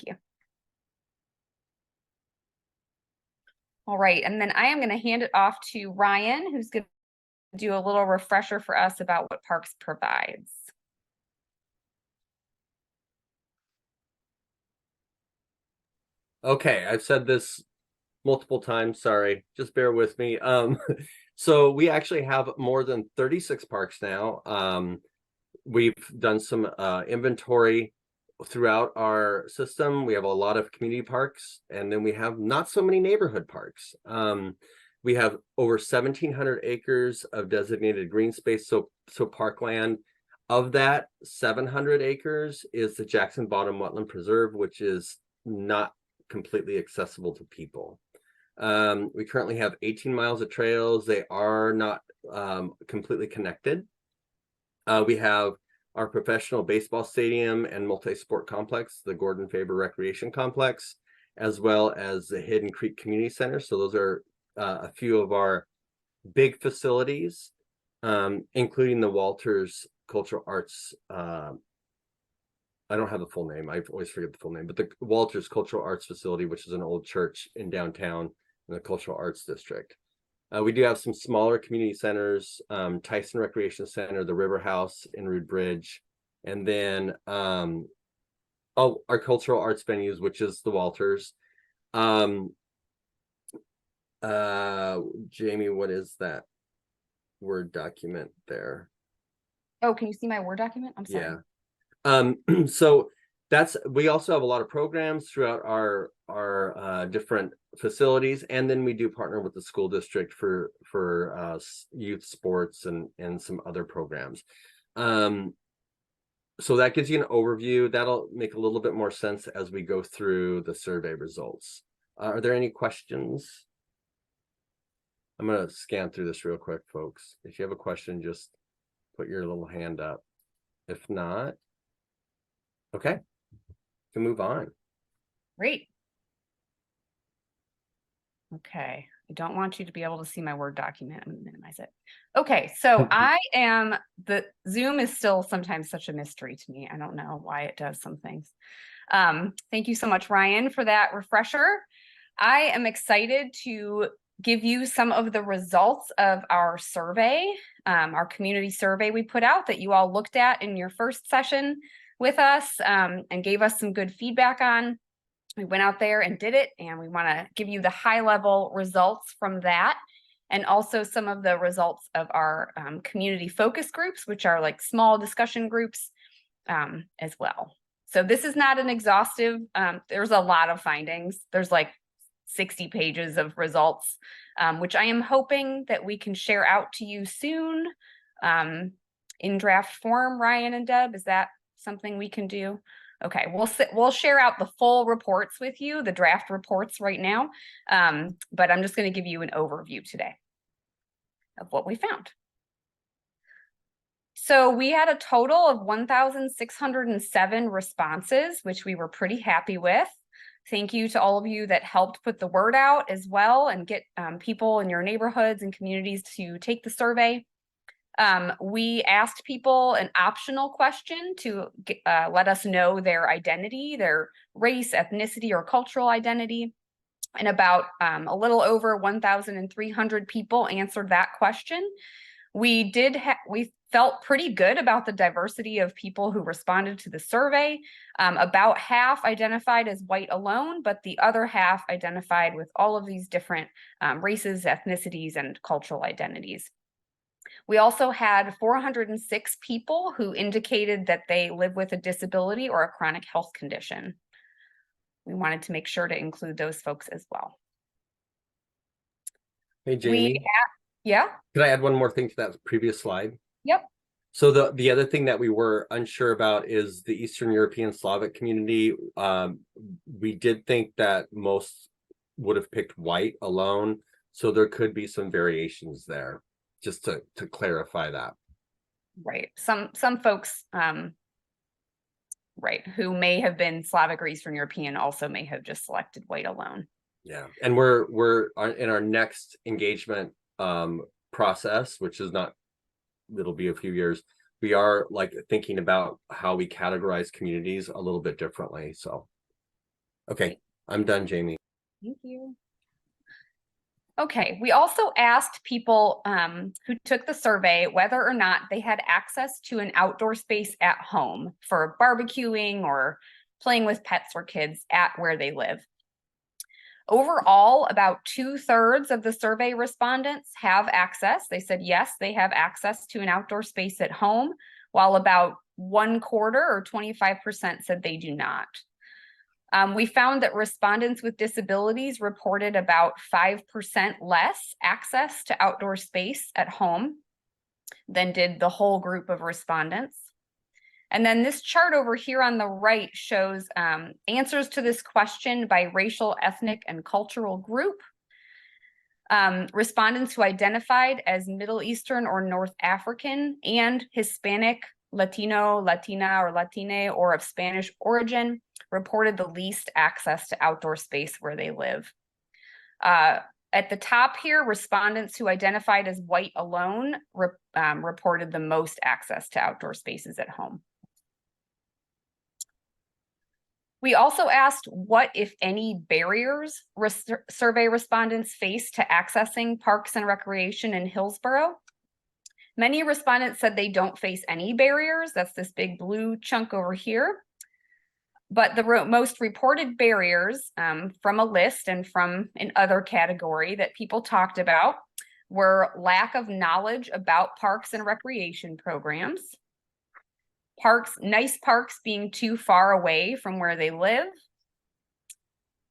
you. All right, and then I am going to hand it off to Ryan, who's going to do a little refresher for us about what Parks provides. Okay, I've said this multiple times, sorry, just bear with me. So we actually have more than 36 parks now. We've done some inventory throughout our system. We have a lot of community parks, and then we have not so many neighborhood parks. We have over 1,700 acres of designated green space, so parkland. Of that, 700 acres is the Jackson Bottom Wetland Preserve, which is not completely accessible to people. We currently have 18 miles of trails. They are not completely connected. We have our professional baseball stadium and multi-sport complex, the Gordon Faber Recreation Complex, as well as the Hidden Creek Community Center. So those are a few of our big facilities, including the Walters Cultural Arts. I don't have the full name. I always forget the full name, but the Walters Cultural Arts Facility, which is an old church in downtown in the Cultural Arts District. We do have some smaller community centers, Tyson Recreation Center, the River House in Rude Bridge, and then our cultural arts venues, which is the Walters. Jamie, what is that Word document there? Oh, can you see my Word document? I'm sorry. Yeah. So we also have a lot of programs throughout our different facilities, and then we do partner with the school district for youth sports and some other programs. So that gives you an overview. That'll make a little bit more sense as we go through the survey results. Are there any questions? I'm going to scan through this real quick, folks. If you have a question, just put your little hand up. If not, okay, we can move on. Great. Okay, I don't want you to be able to see my Word document. I'm going to minimize it. Okay, so the Zoom is still sometimes such a mystery to me. I don't know why it does some things. Thank you so much, Ryan, for that refresher. I am excited to give you some of the results of our survey, our community survey we put out that you all looked at in your first session with us and gave us some good feedback on. We went out there and did it, and we want to give you the high-level results from that, and also some of the results of our community focus groups, which are like small discussion groups as well. So this is not an exhaustive, there's a lot of findings. There's like 60 pages of results, which I am hoping that we can share out to you soon in draft form. Ryan and Deb, is that something we can do? Okay, we'll share out the full reports with you, the draft reports right now, but I'm just going to give you an overview today of what we found. So we had a total of 1,607 responses, which we were pretty happy with. Thank you to all of you that helped put the word out as well and get people in your neighborhoods and communities to take the survey. We asked people an optional question to let us know their identity, their race, ethnicity, or cultural identity. And about a little over 1,300 people answered that question. We felt pretty good about the diversity of people who responded to the survey. About half identified as white alone, but the other half identified with all of these different races, ethnicities, and cultural identities. We also had 406 people who indicated that they live with a disability or a chronic health condition. We wanted to make sure to include those folks as well. Hey, Jamie. Yeah? Could I add one more thing to that previous slide? Yep. So the other thing that we were unsure about is the Eastern European Slavic community. We did think that most would have picked white alone, so there could be some variations there, just to clarify that. Right. Some folks, right, who may have been Slavic or Eastern European also may have just selected white alone. Yeah, and we're in our next engagement process, which is not, it'll be a few years. We are like thinking about how we categorize communities a little bit differently. So Okay, I'm done, Jamie. Thank you. Okay, we also asked people who took the survey whether or not they had access to an outdoor space at home for barbecuing or playing with pets or kids at where they live. Overall, about 2/3 of the survey respondents have access. They said yes, they have access to an outdoor space at home, while about 1/4 or 25% said they do not. We found that respondents with disabilities reported about 5% less access to outdoor space at home than did the whole group of respondents. And then this chart over here on the right shows answers to this question by racial, ethnic, and cultural group. Respondents who identified as Middle Eastern or North African and Hispanic, Latino, Latina, or Latine, or of Spanish origin reported the least access to outdoor space where they live. At the top here, respondents who identified as white alone reported the most access to outdoor spaces at home. We also asked what, if any, barriers survey respondents face to accessing parks and recreation in Hillsborough. Many respondents said they don't face any barriers. That's this big blue chunk over here. But the most reported barriers from a list and from another category that people talked about were lack of knowledge about parks and recreation programs, nice parks being too far away from where they live,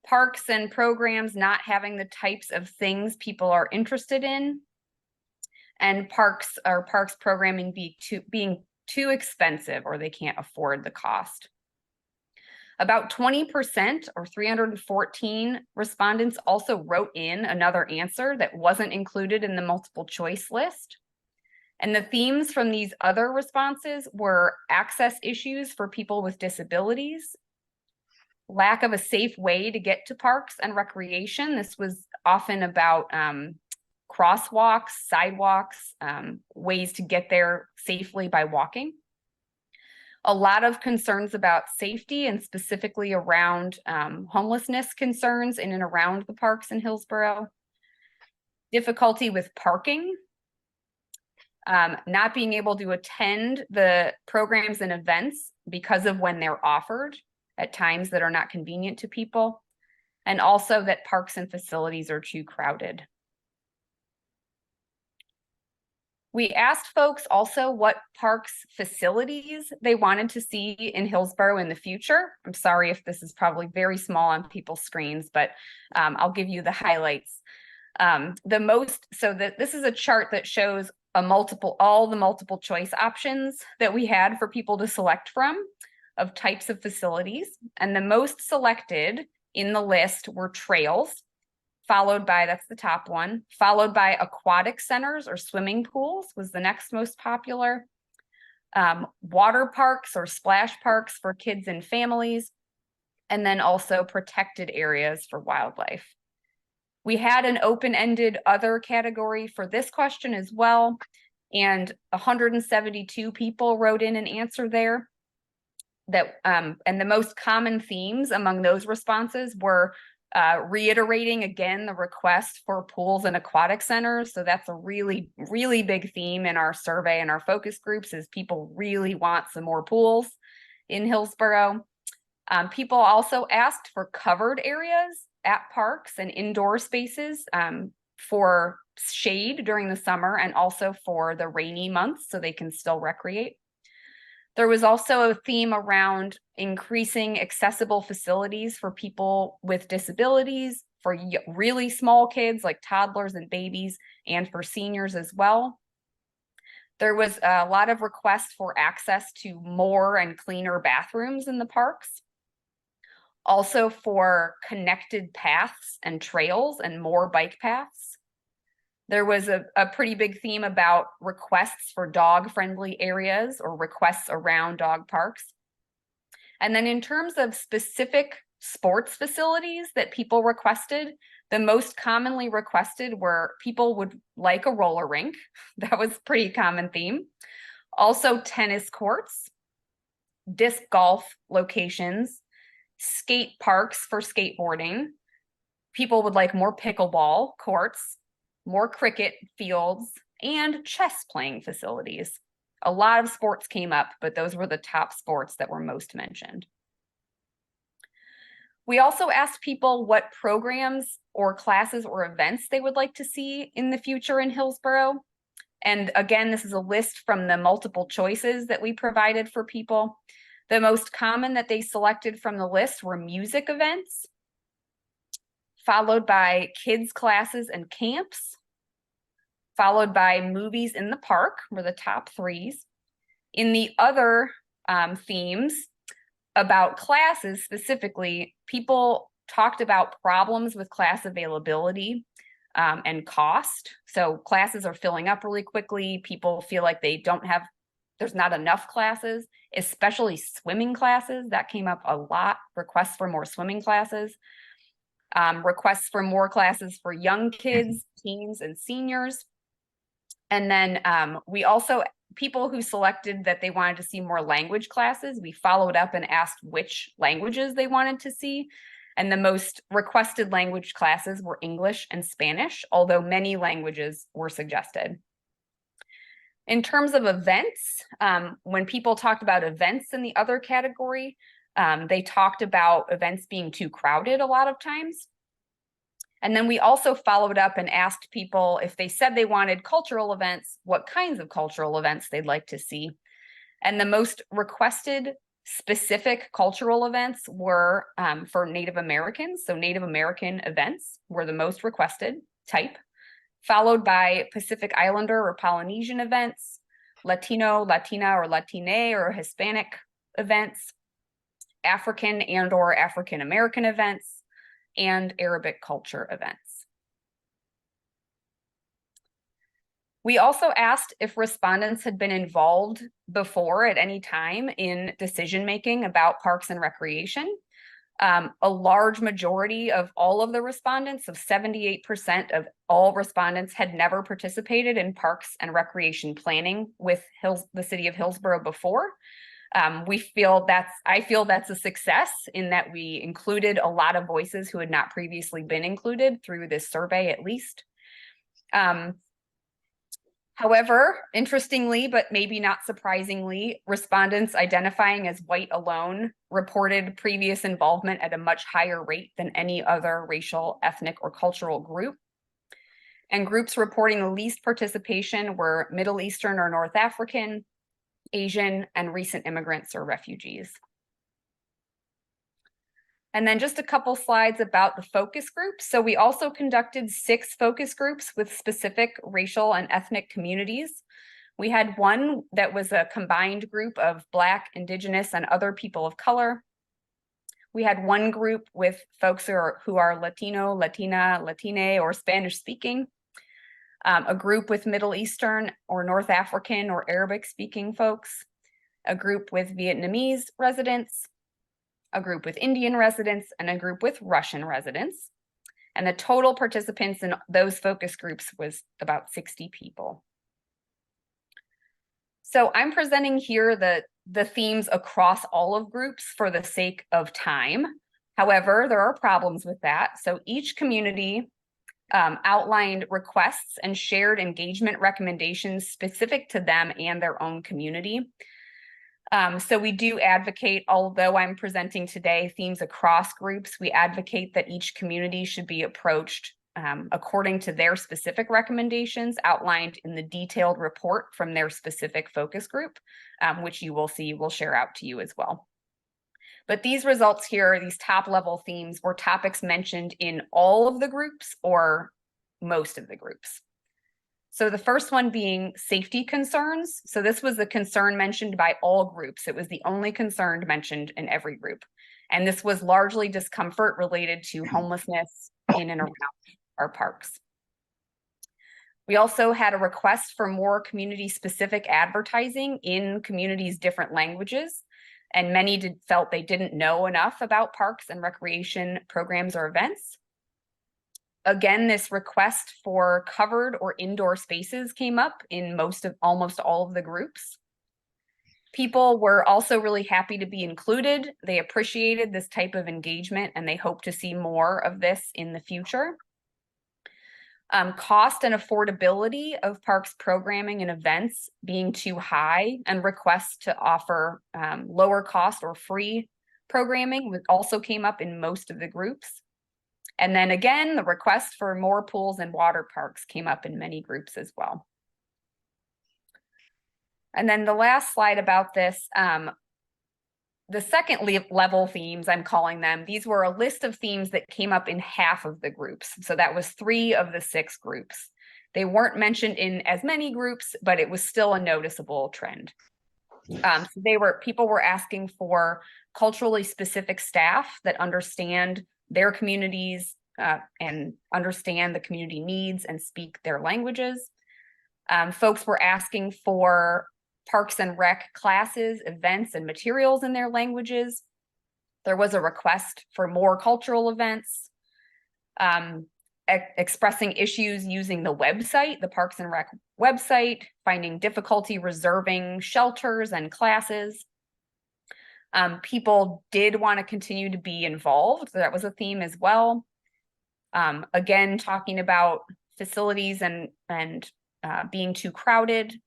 parks and programs not having the types of things people are interested in, and parks programming being too expensive or they can't afford the cost. About 20% or 314 respondents also wrote in another answer that wasn't included in the multiple choice list. And the themes from these other responses were access issues for people with disabilities, lack of a safe way to get to parks and recreation. This was often about crosswalks, sidewalks, ways to get there safely by walking. A lot of concerns about safety and specifically around homelessness concerns in and around the parks in Hillsborough. Difficulty with parking, not being able to attend the programs and events because of when they're offered at times that are not convenient to people, and also that parks and facilities are too crowded. We asked folks also what parks facilities they wanted to see in Hillsborough in the future. I'm sorry if this is probably very small on people's screens, but I'll give you the highlights. This is a chart that shows all the multiple choice options that we had for people to select from of types of facilities. And the most selected in the list were trails, followed by, that's the top one, followed by aquatic centers or swimming pools was the next most popular, water parks or splash parks for kids and families, and then also protected areas for wildlife. We had an open-ended other category for this question as well, and 172 people wrote in an answer there. And the most common themes among those responses were reiterating again the request for pools and aquatic centers. So that's a really, really big theme in our survey and our focus groups is people really want some more pools in Hillsborough. People also asked for covered areas at parks and indoor spaces for shade during the summer and also for the rainy months so they can still recreate. There was also a theme around increasing accessible facilities for people with disabilities, for really small kids like toddlers and babies, and for seniors as well. There was a lot of requests for access to more and cleaner bathrooms in the parks. Also for connected paths and trails and more bike paths. There was a pretty big theme about requests for dog-friendly areas or requests around dog parks. And then in terms of specific sports facilities that people requested, the most commonly requested were people would like a roller rink. That was a pretty common theme. Also tennis courts, disc golf locations, skate parks for skateboarding. People would like more pickleball courts, more cricket fields, and chess playing facilities. A lot of sports came up, but those were the top sports that were most mentioned. We also asked people what programs or classes or events they would like to see in the future in Hillsborough. And again, this is a list from the multiple choices that we provided for people. The most common that they selected from the list were music events, followed by kids classes and camps, followed by movies in the park were the top threes. In the other themes about classes specifically, people talked about problems with class availability and cost. So classes are filling up really quickly. People feel like there's not enough classes, especially swimming classes. That came up a lot, requests for more swimming classes, requests for more classes for young kids, teens, and seniors. And then we also, people who selected that they wanted to see more language classes, we followed up and asked which languages they wanted to see. And the most requested language classes were English and Spanish, although many languages were suggested. In terms of events, when people talked about events in the other category, they talked about events being too crowded a lot of times. And then we also followed up and asked people if they said they wanted cultural events, what kinds of cultural events they'd like to see. And the most requested specific cultural events were for Native Americans. So Native American events were the most requested type, followed by Pacific Islander or Polynesian events, Latino, Latina, or Latine or Hispanic events, African and or African American events, and Arabic culture events. We also asked if respondents had been involved before at any time in decision-making about parks and recreation. A large majority of all of the respondents, of 78% of all respondents, had never participated in parks and recreation planning with the city of Hillsborough before. I feel that's a success in that we included a lot of voices who had not previously been included through this survey, at least. However, interestingly, but maybe not surprisingly, respondents identifying as white alone reported previous involvement at a much higher rate than any other racial, ethnic, or cultural group. And groups reporting the least participation were Middle Eastern or North African, Asian, and recent immigrants or refugees. And then just a couple slides about the focus groups. So we also conducted 6 focus groups with specific racial and ethnic communities. We had one that was a combined group of Black, Indigenous, and other people of color. We had one group with folks who are Latino, Latina, Latine, or Spanish speaking. A group with Middle Eastern or North African or Arabic speaking folks, a group with Vietnamese residents, a group with Indian residents, and a group with Russian residents. And the total participants in those focus groups was about 60 people. So I'm presenting here the themes across all of groups for the sake of time. However, there are problems with that. So each community outlined requests and shared engagement recommendations specific to them and their own community. So we do advocate, although I'm presenting today themes across groups, we advocate that each community should be approached according to their specific recommendations outlined in the detailed report from their specific focus group, which you will see, we'll share out to you as well. But these results here, these top level themes, were topics mentioned in all of the groups or most of the groups. So the first one being safety concerns. So this was the concern mentioned by all groups. It was the only concern mentioned in every group. And this was largely discomfort related to homelessness in and around our parks. We also had a request for more community-specific advertising in communities' different languages. And many felt they didn't know enough about parks and recreation programs or events. Again, this request for covered or indoor spaces came up in almost all of the groups. People were also really happy to be included. They appreciated this type of engagement and they hope to see more of this in the future. Cost and affordability of parks programming and events being too high, and requests to offer lower cost or free programming also came up in most of the groups. And then again, the request for more pools and water parks came up in many groups as well. And then the last slide about this, the second level themes, I'm calling them, these were a list of themes that came up in half of the groups. So that was 3 of the 6 groups. They weren't mentioned in as many groups, but it was still a noticeable trend. So people were asking for culturally specific staff that understand their communities and understand the community needs and speak their languages. Folks were asking for Parks and Rec classes, events, and materials in their languages. There was a request for more cultural events, expressing issues using the website, the Parks and Rec website, finding difficulty reserving shelters and classes. People did want to continue to be involved. So that was a theme as well. Again, talking about facilities and being too crowded,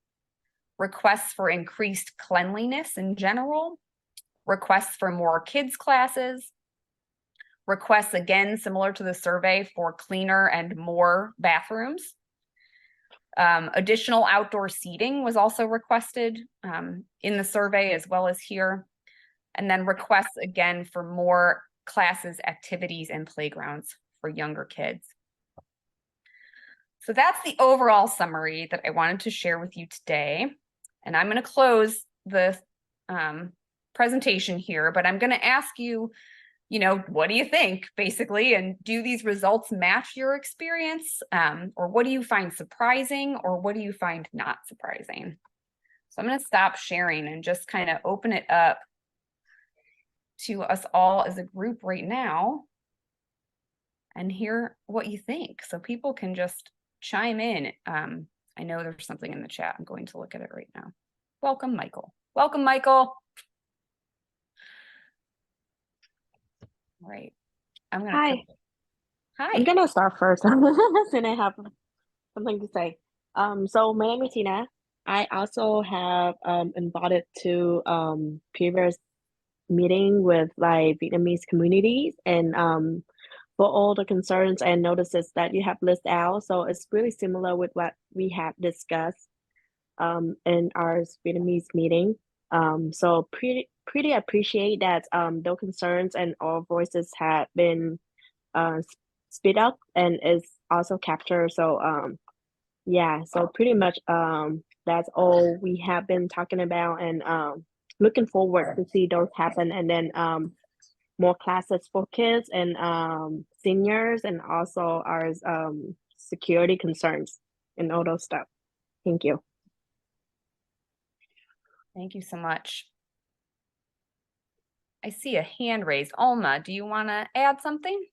requests for increased cleanliness in general, requests for more kids classes, requests, again, similar to the survey, for cleaner and more bathrooms. Additional outdoor seating was also requested in the survey as well as here. And then requests, again, for more classes, activities, and playgrounds for younger kids. So that's the overall summary that I wanted to share with you today. And I'm going to close the presentation here, but I'm going to ask you, what do you think, basically? And do these results match your experience? Or what do you find surprising? Or what do you find not surprising? So I'm going to stop sharing and just kind of open it up to us all as a group right now and hear what you think. So people can just chime in. I know there's something in the chat. I'm going to look at it right now. Welcome, Michael. Welcome, Michael. All right. Hi. Hi. I'm gonna start first since I have something to say. So my name is Tina. I also have invited to previous meeting with like Vietnamese communities, and for all the concerns and notices that you have listed out, so it's really similar with what we have discussed in our Vietnamese meeting. So pretty appreciate that those concerns and all voices have been speed up and is also captured. So yeah, so pretty much that's all we have been talking about, and looking forward to see those happen, and then more classes for kids and seniors, and also our security concerns and all those stuff. Thank you. Thank you so much. I see a hand raised. Alma, do you want to add something?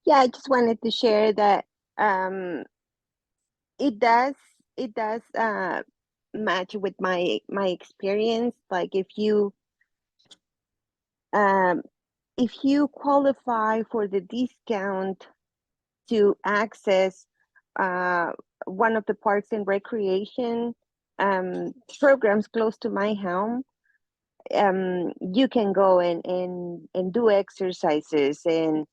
Yeah, I just wanted to share that it does match with my experience. Like if you qualify for the discount to access one of the parks and recreation programs close to my home, you can go and do exercises and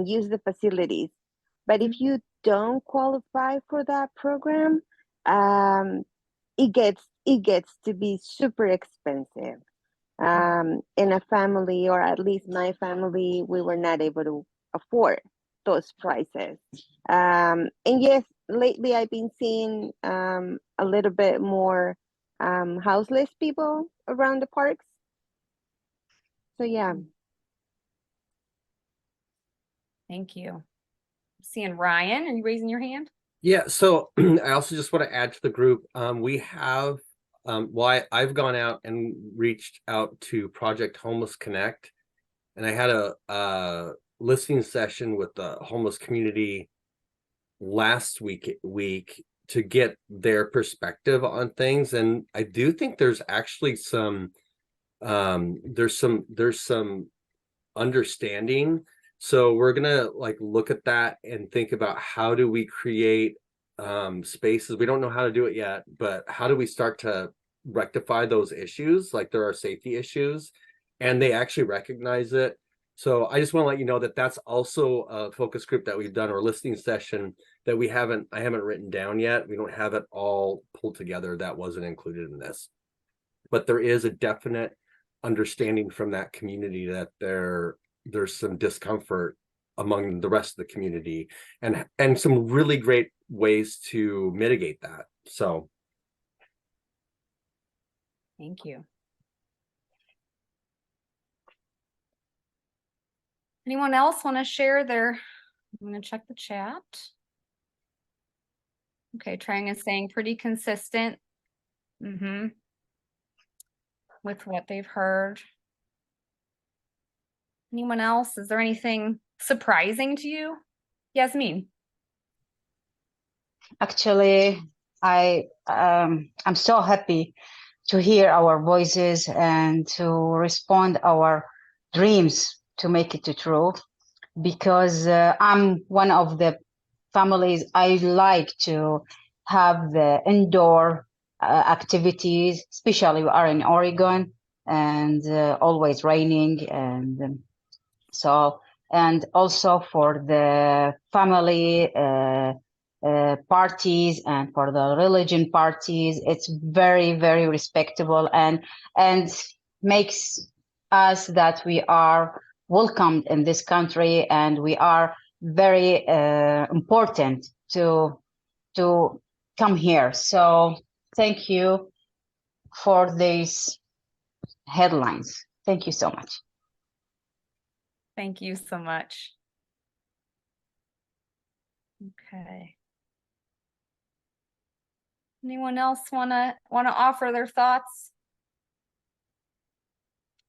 use the facilities. But if you don't qualify for that program, it gets to be super expensive. In a family, or at least my family, we were not able to afford those prices. And yes, lately I've been seeing a little bit more houseless people around the parks. So yeah. Thank you. Seeing Ryan, are you raising your hand? Yeah, so I also just want to add to the group. We have I've gone out and reached out to Project Homeless Connect, and I had a listening session with the homeless community last week, to get their perspective on things. And I do think there's actually some there's some understanding. So we're gonna like look at that and think about how do we create spaces. We don't know how to do it yet, but how do we start to rectify those issues? Like there are safety issues and they actually recognize it. So I just want to let you know that that's also a focus group that we've done, or listening session that I haven't written down yet. We don't have it all pulled together. That wasn't included in this, but there is a definite understanding from that community that there's some discomfort among the rest of the community, and some really great ways to mitigate that. So Thank you. Anyone else want to share their, I'm going to check the chat. Okay, Trang is saying pretty consistent. With what they've heard. Anyone else? Is there anything surprising to you? Yasmin? Actually, I'm so happy to hear our voices and to respond our dreams to make it true, because I'm one of the families I like to have the indoor activities, especially we are in Oregon and always raining, and so, and also for the family parties and for the religion parties, it's very, very respectable and makes us that we are welcomed in this country, and we are very important to come here. So thank you for these headlines. Thank you so much. Thank you so much. Okay. Anyone else wanna offer their thoughts?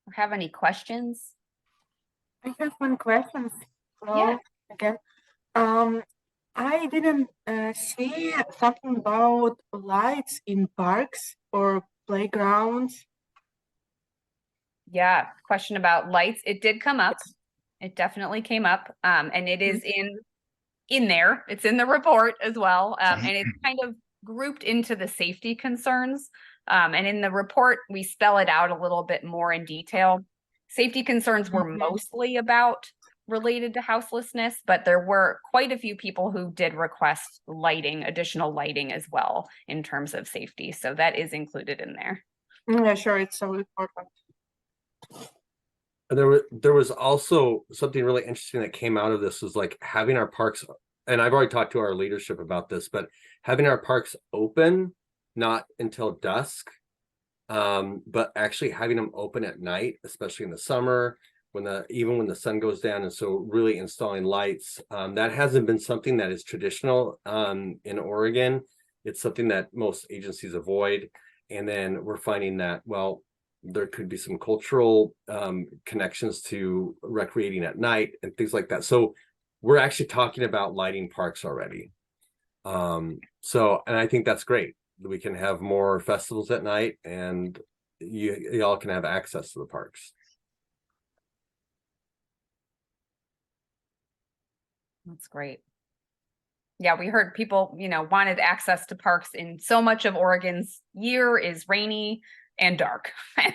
Or have any questions? I have one question. Yeah. Again, I didn't see something about lights in parks or playgrounds. Yeah, question about lights. It did come up. It definitely came up. And it is in there. It's in the report as well. And it's kind of grouped into the safety concerns. And in the report, we spell it out a little bit more in detail. Safety concerns were mostly about related to houselessness, but there were quite a few people who did request additional lighting as well in terms of safety. So that is included in there. Yeah, sure, it's so important. there was also something really interesting that came out of this, was like having our parks, and I've already talked to our leadership about this, but having our parks open, not until dusk, but actually having them open at night, especially in the summer, even when the sun goes down. And so really installing lights, that hasn't been something that is traditional in Oregon. It's something that most agencies avoid. And then we're finding that, well, there could be some cultural connections to recreating at night and things like that. So we're actually talking about lighting parks already. And I think that's great. We can have more festivals at night, and y'all can have access to the parks. That's great. Yeah, we heard people, wanted access to parks, in so much of Oregon's year is rainy and dark.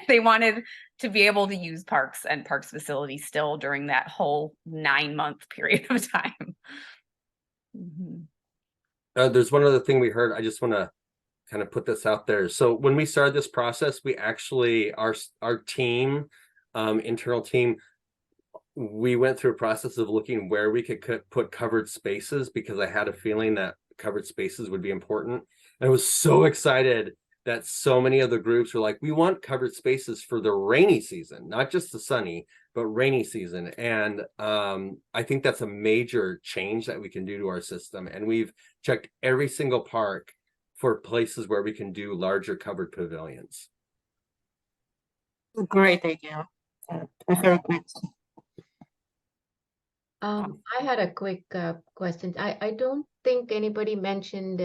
They wanted to be able to use parks and parks facilities still during that whole 9-month period of time. There's one other thing we heard. I just want to kind of put this out there. So when we started this process, we actually, our team, internal team, we went through a process of looking where we could put covered spaces, because I had a feeling that covered spaces would be important. And I was so excited that so many of the groups were like, we want covered spaces for the rainy season, not just the sunny, but rainy season. And I think that's a major change that we can do to our system. And we've checked every single park for places where we can do larger covered pavilions. Great idea. Very great. I had a quick question. I don't think anybody mentioned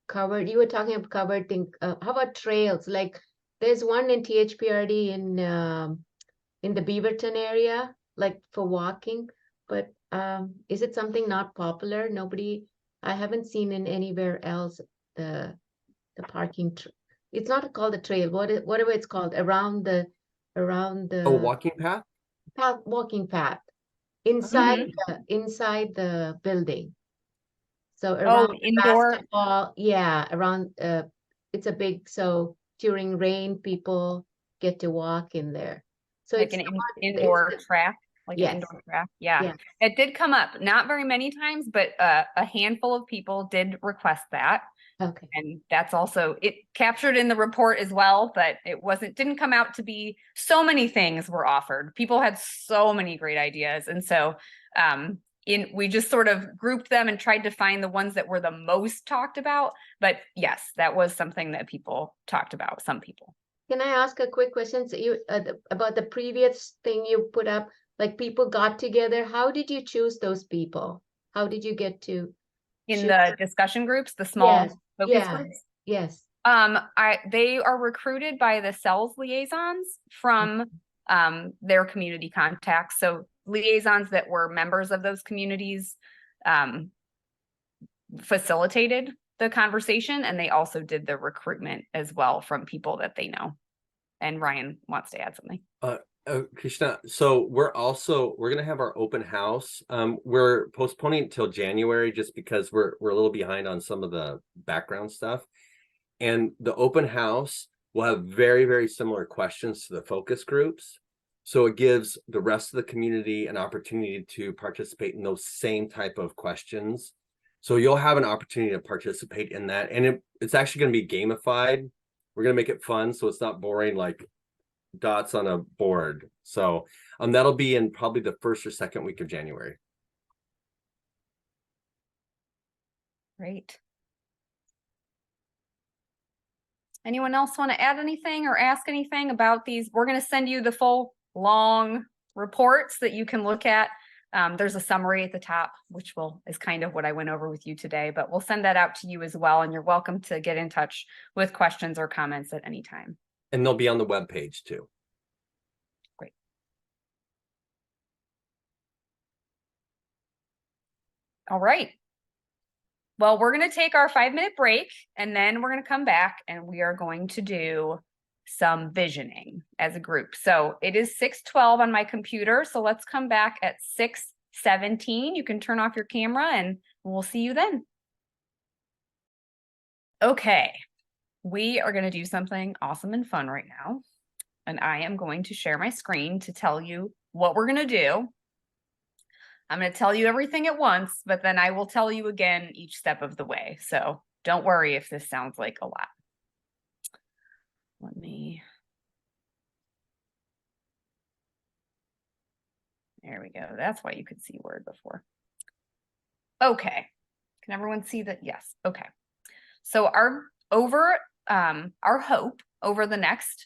covered, you were talking about covered thing. How about trails? Like there's one in THPRD in the Beaverton area, like for walking, but is it something not popular? I haven't seen in anywhere else the parking. It's not called a trail. Whatever it's called around the A walking path? walking path Mhm. inside the building. So Oh, around the indoor. basketball, yeah, around it's a big, so during rain people get to walk in there. So Like it's an not, indoor track, like an yes, indoor track. Yeah, yes. it did come up, not very many times, but a handful of people did request that. Okay. And that's also, it captured in the report as well, but it didn't come out to be, so many things were offered. People had so many great ideas. And so we just sort of grouped them and tried to find the ones that were the most talked about. But yes, that was something that people talked about, some people. Can I ask a quick question? So about the previous thing you put up, like people got together. How did you choose those people? How did you get to In choose? the discussion groups, the small Yes, focus yeah, groups. yes. They are recruited by the sales liaisons from their community contacts. So liaisons that were members of those communities facilitated the conversation, and they also did the recruitment as well from people that they know. And Ryan wants to add something. Krishna, so we're going to have our open house. We're postponing it till January just because we're a little behind on some of the background stuff. And the open house will have very, very similar questions to the focus groups. So it gives the rest of the community an opportunity to participate in those same type of questions. So you'll have an opportunity to participate in that. And it's actually going to be gamified. We're going to make it fun, so it's not boring like dots on a board. So that'll be in probably the first or second week of January. Great. Anyone else want to add anything or ask anything about these? We're going to send you the full long reports that you can look at. There's a summary at the top, which is kind of what I went over with you today, but we'll send that out to you as well. And you're welcome to get in touch with questions or comments at any time. And they'll be on the webpage too. Great. All right. Well, we're going to take our 5-minute break, and then we're going to come back and we are going to do some visioning as a group. So it is 6:12 on my computer. So let's come back at 6:17. You can turn off your camera and we'll see you then. Okay, we are going to do something awesome and fun right now. And I am going to share my screen to tell you what we're going to do. I'm going to tell you everything at once, but then I will tell you again each step of the way. So don't worry if this sounds like a lot. There we go. That's why you could see Word before. Okay. Can everyone see that? Yes. Okay. So our hope over the next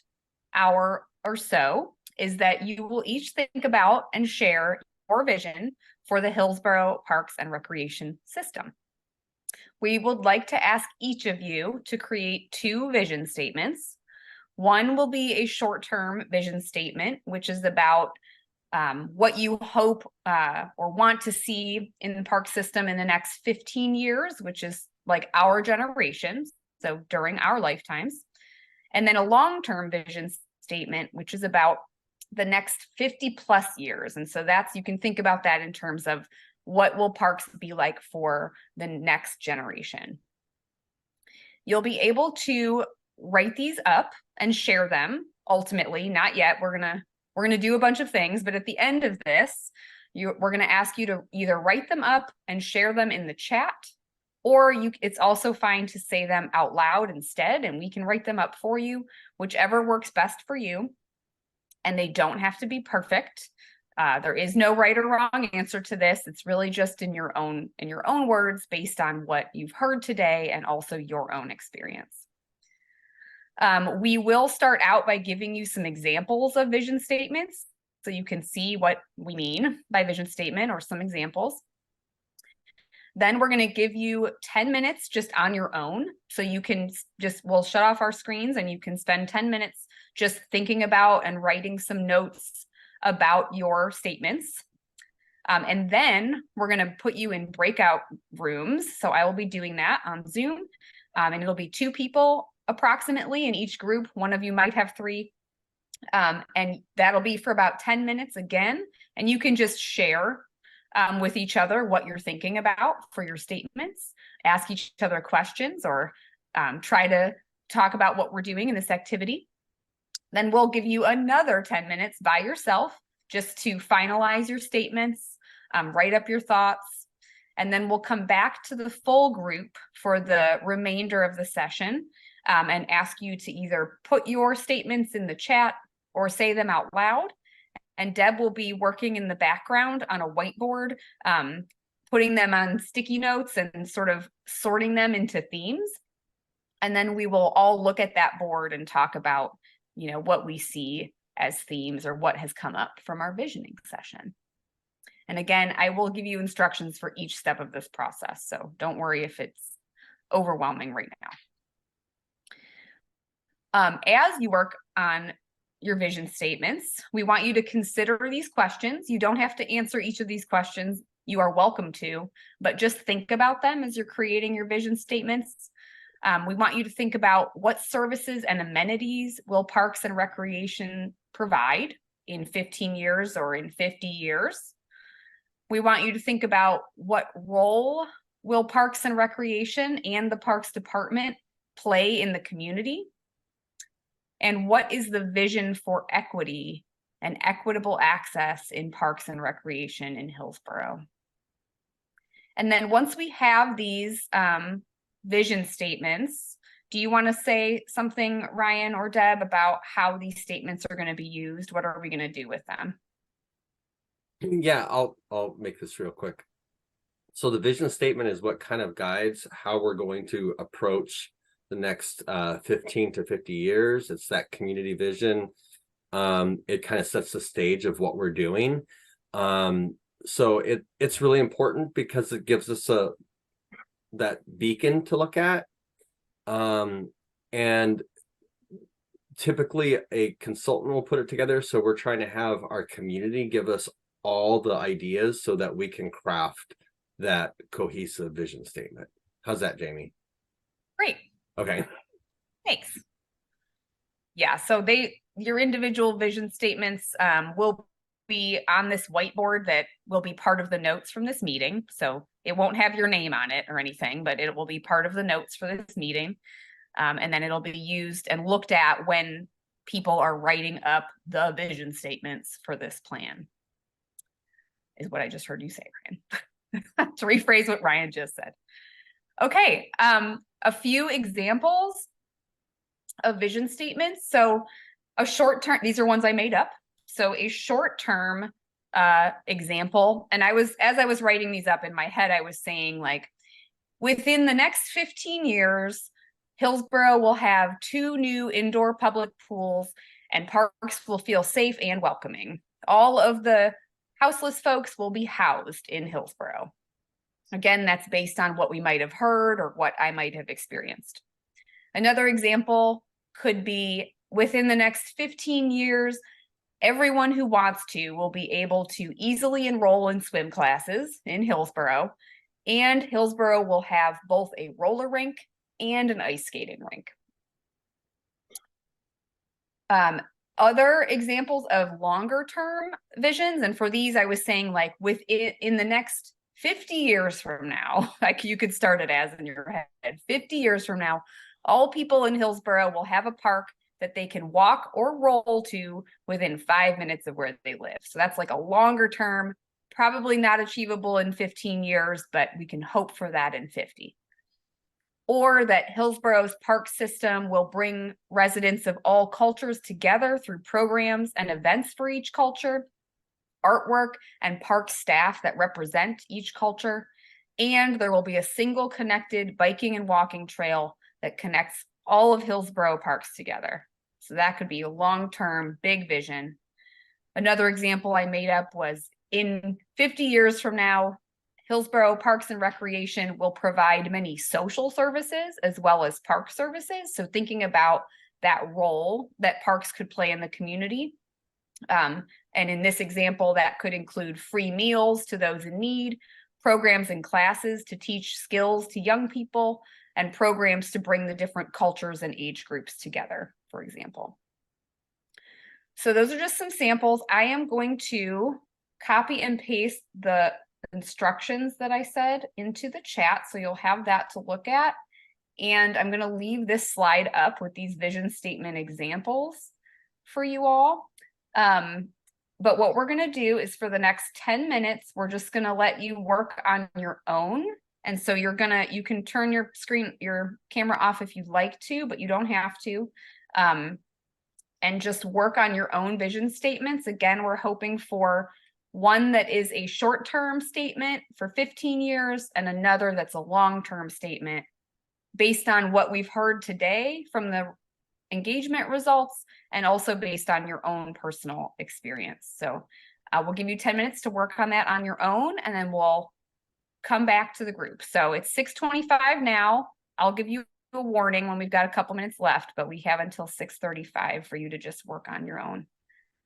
hour or so is that you will each think about and share your vision for the Hillsborough Parks and Recreation System. We would like to ask each of you to create 2 vision statements. One will be a short-term vision statement, which is about what you hope or want to see in the park system in the next 15 years, which is like our generation, so during our lifetimes. And then a long-term vision statement, which is about the next 50 plus years. And so you can think about that in terms of what will parks be like for the next generation. You'll be able to write these up and share them. Ultimately, not yet. We're gonna do a bunch of things, but at the end of this, we're gonna ask you to either write them up and share them in the chat, or it's also fine to say them out loud instead, and we can write them up for you, whichever works best for you. And they don't have to be perfect. There is no right or wrong answer to this. It's really just in your own words based on what you've heard today and also your own experience. We will start out by giving you some examples of vision statements so you can see what we mean by vision statement or some examples. Then we're going to give you 10 minutes just on your own. So you can we'll shut off our screens and you can spend 10 minutes just thinking about and writing some notes about your statements. And then we're going to put you in breakout rooms. So I will be doing that on Zoom. And it'll be 2 people approximately in each group. One of you might have 3. And that'll be for about 10 minutes again. And you can just share with each other what you're thinking about for your statements, ask each other questions, or try to talk about what we're doing in this activity. Then we'll give you another 10 minutes by yourself just to finalize your statements, write up your thoughts, and then we'll come back to the full group for the remainder of the session and ask you to either put your statements in the chat or say them out loud. And Deb will be working in the background on a whiteboard, putting them on sticky notes and sort of sorting them into themes. And then we will all look at that board and talk about, you know, what we see as themes or what has come up from our visioning session. And again, I will give you instructions for each step of this process. So don't worry if it's overwhelming right now. As you work on your vision statements, we want you to consider these questions. You don't have to answer each of these questions. You are welcome to, but just think about them as you're creating your vision statements. We want you to think about what services and amenities will Parks and Recreation provide in 15 years or in 50 years. We want you to think about what role will Parks and Recreation and the Parks Department play in the community. And what is the vision for equity and equitable access in Parks and Recreation in Hillsborough? And then once we have these vision statements, do you want to say something, Ryan or Deb, about how these statements are going to be used? What are we going to do with them? Yeah, I'll make this real quick. So the vision statement is what kind of guides how we're going to approach the next 15 to 50 years. It's that community vision. It kind of sets the stage of what we're doing. So it's really important because it gives us that beacon to look at. And typically a consultant will put it together. So we're trying to have our community give us all the ideas so that we can craft that cohesive vision statement. How's that, Jamie? Great. Okay. Thanks. Yeah, so your individual vision statements will be on this whiteboard that will be part of the notes from this meeting. So it won't have your name on it or anything, but it will be part of the notes for this meeting. And then it'll be used and looked at when people are writing up the vision statements for this plan, is what I just heard you say, Ryan. To rephrase what Ryan just said. Okay, a few examples of vision statements. So a short term, these are ones I made up. So a short term example, and as I was writing these up in my head, I was saying, like, within the next 15 years, Hillsborough will have 2 new indoor public pools and parks will feel safe and welcoming. All of the houseless folks will be housed in Hillsborough. Again, that's based on what we might have heard or what I might have experienced. Another example could be, within the next 15 years, everyone who wants to will be able to easily enroll in swim classes in Hillsborough, and Hillsborough will have both a roller rink and an ice skating rink. Other examples of longer term visions, and for these I was saying, like, in the next 50 years from now, like, you could start it as in your head, 50 years from now, all people in Hillsborough will have a park that they can walk or roll to within 5 minutes of where they live. So that's like a longer term, probably not achievable in 15 years, but we can hope for that in 50. Or that Hillsborough's park system will bring residents of all cultures together through programs and events for each culture, artwork and park staff that represent each culture, and there will be a single connected biking and walking trail that connects all of Hillsborough parks together. So that could be a long-term big vision. Another example I made up was, in 50 years from now, Hillsborough Parks and Recreation will provide many social services as well as park services. So thinking about that role that parks could play in the community. And in this example, that could include free meals to those in need, programs and classes to teach skills to young people, and programs to bring the different cultures and age groups together, for example. So those are just some samples. I am going to copy and paste the instructions that I said into the chat, so you'll have that to look at. And I'm going to leave this slide up with these vision statement examples for you all. But what we're going to do is for the next 10 minutes, we're just going to let you work on your own. And so you can turn your camera off if you'd like to, but you don't have to. And just work on your own vision statements. Again, we're hoping for one that is a short-term statement for 15 years and another that's a long-term statement based on what we've heard today from the engagement results and also based on your own personal experience. So we'll give you 10 minutes to work on that on your own, and then we'll come back to the group. So it's 6:25 now. I'll give you a warning when we've got a couple minutes left, but we have until 6:35 for you to just work on your own.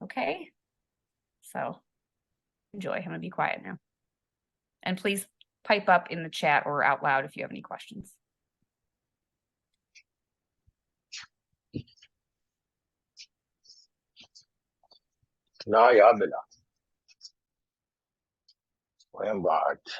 Okay? So enjoy. I'm going to be quiet now. And please pipe up in the chat or out loud if you have any questions. No, y'all been up. Embarked.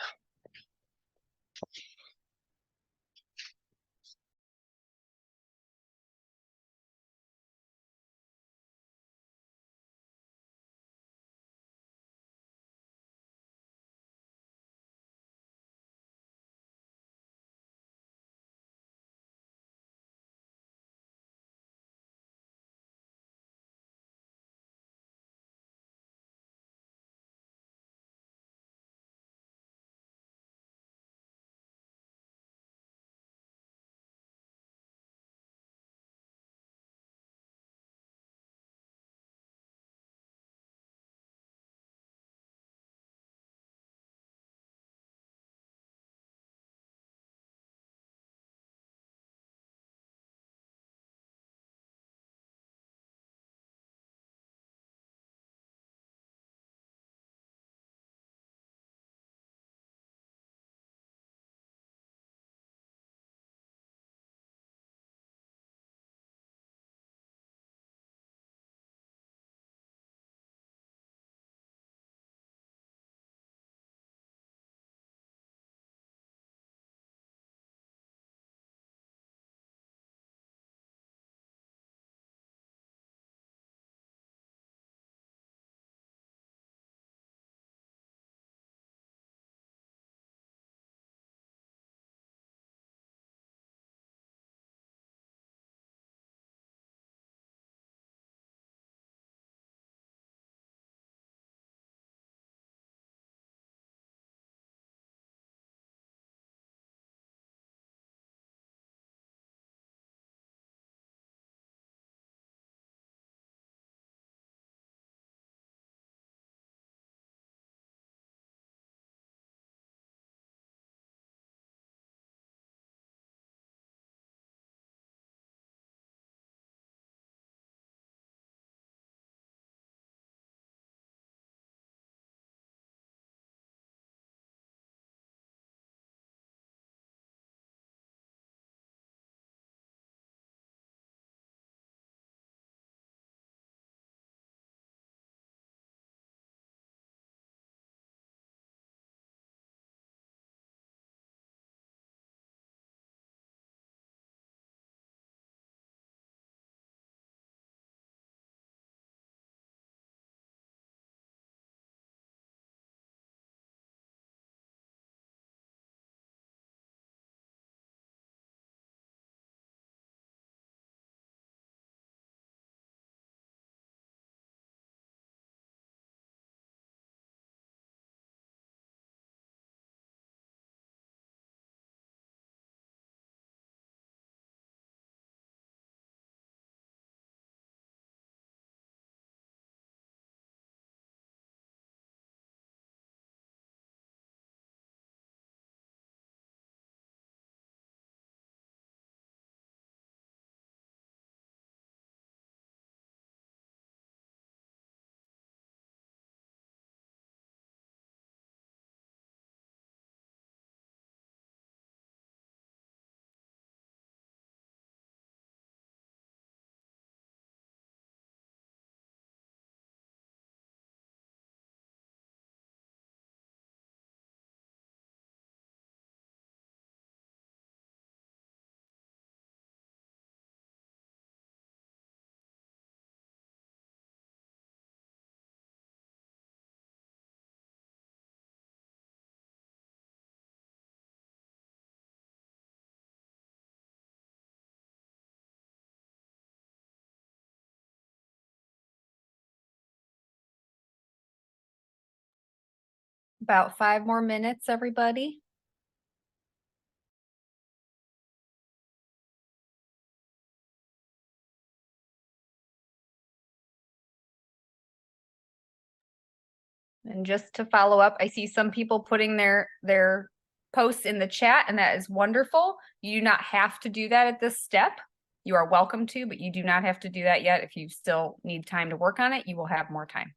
About 5 more minutes, everybody. And just to follow up, I see some people putting their posts in the chat, and that is wonderful. You do not have to do that at this step. You are welcome to, but you do not have to do that yet. If you still need time to work on it, you will have more time.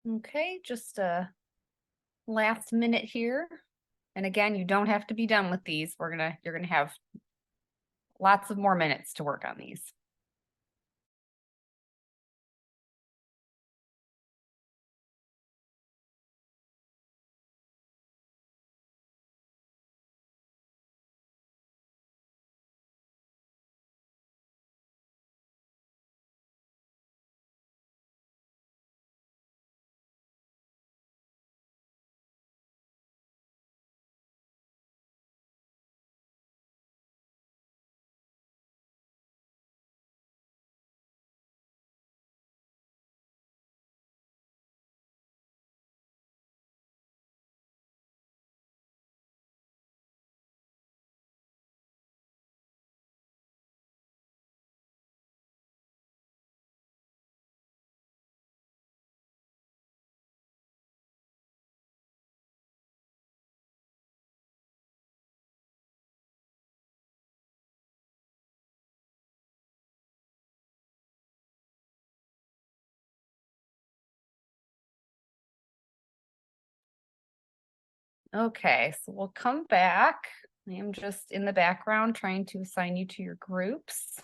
Okay, just a last minute here. And again, you don't have to be done with these. You're gonna have lots of more minutes to work on these. Okay, so we'll come back. I am just in the background trying to assign you to your groups.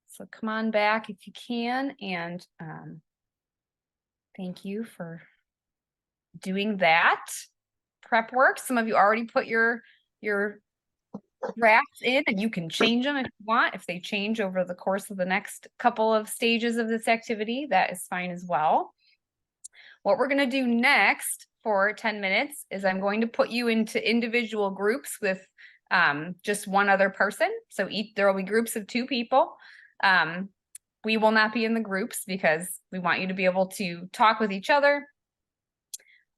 So come on back if you can, and thank you for doing that prep work. Some of you already put your drafts in, and you can change them if you want. If they change over the course of the next couple of stages of this activity, that is fine as well. What we're going to do next for 10 minutes is I'm going to put you into individual groups with just one other person. So there will be groups of 2 people. We will not be in the groups because we want you to be able to talk with each other.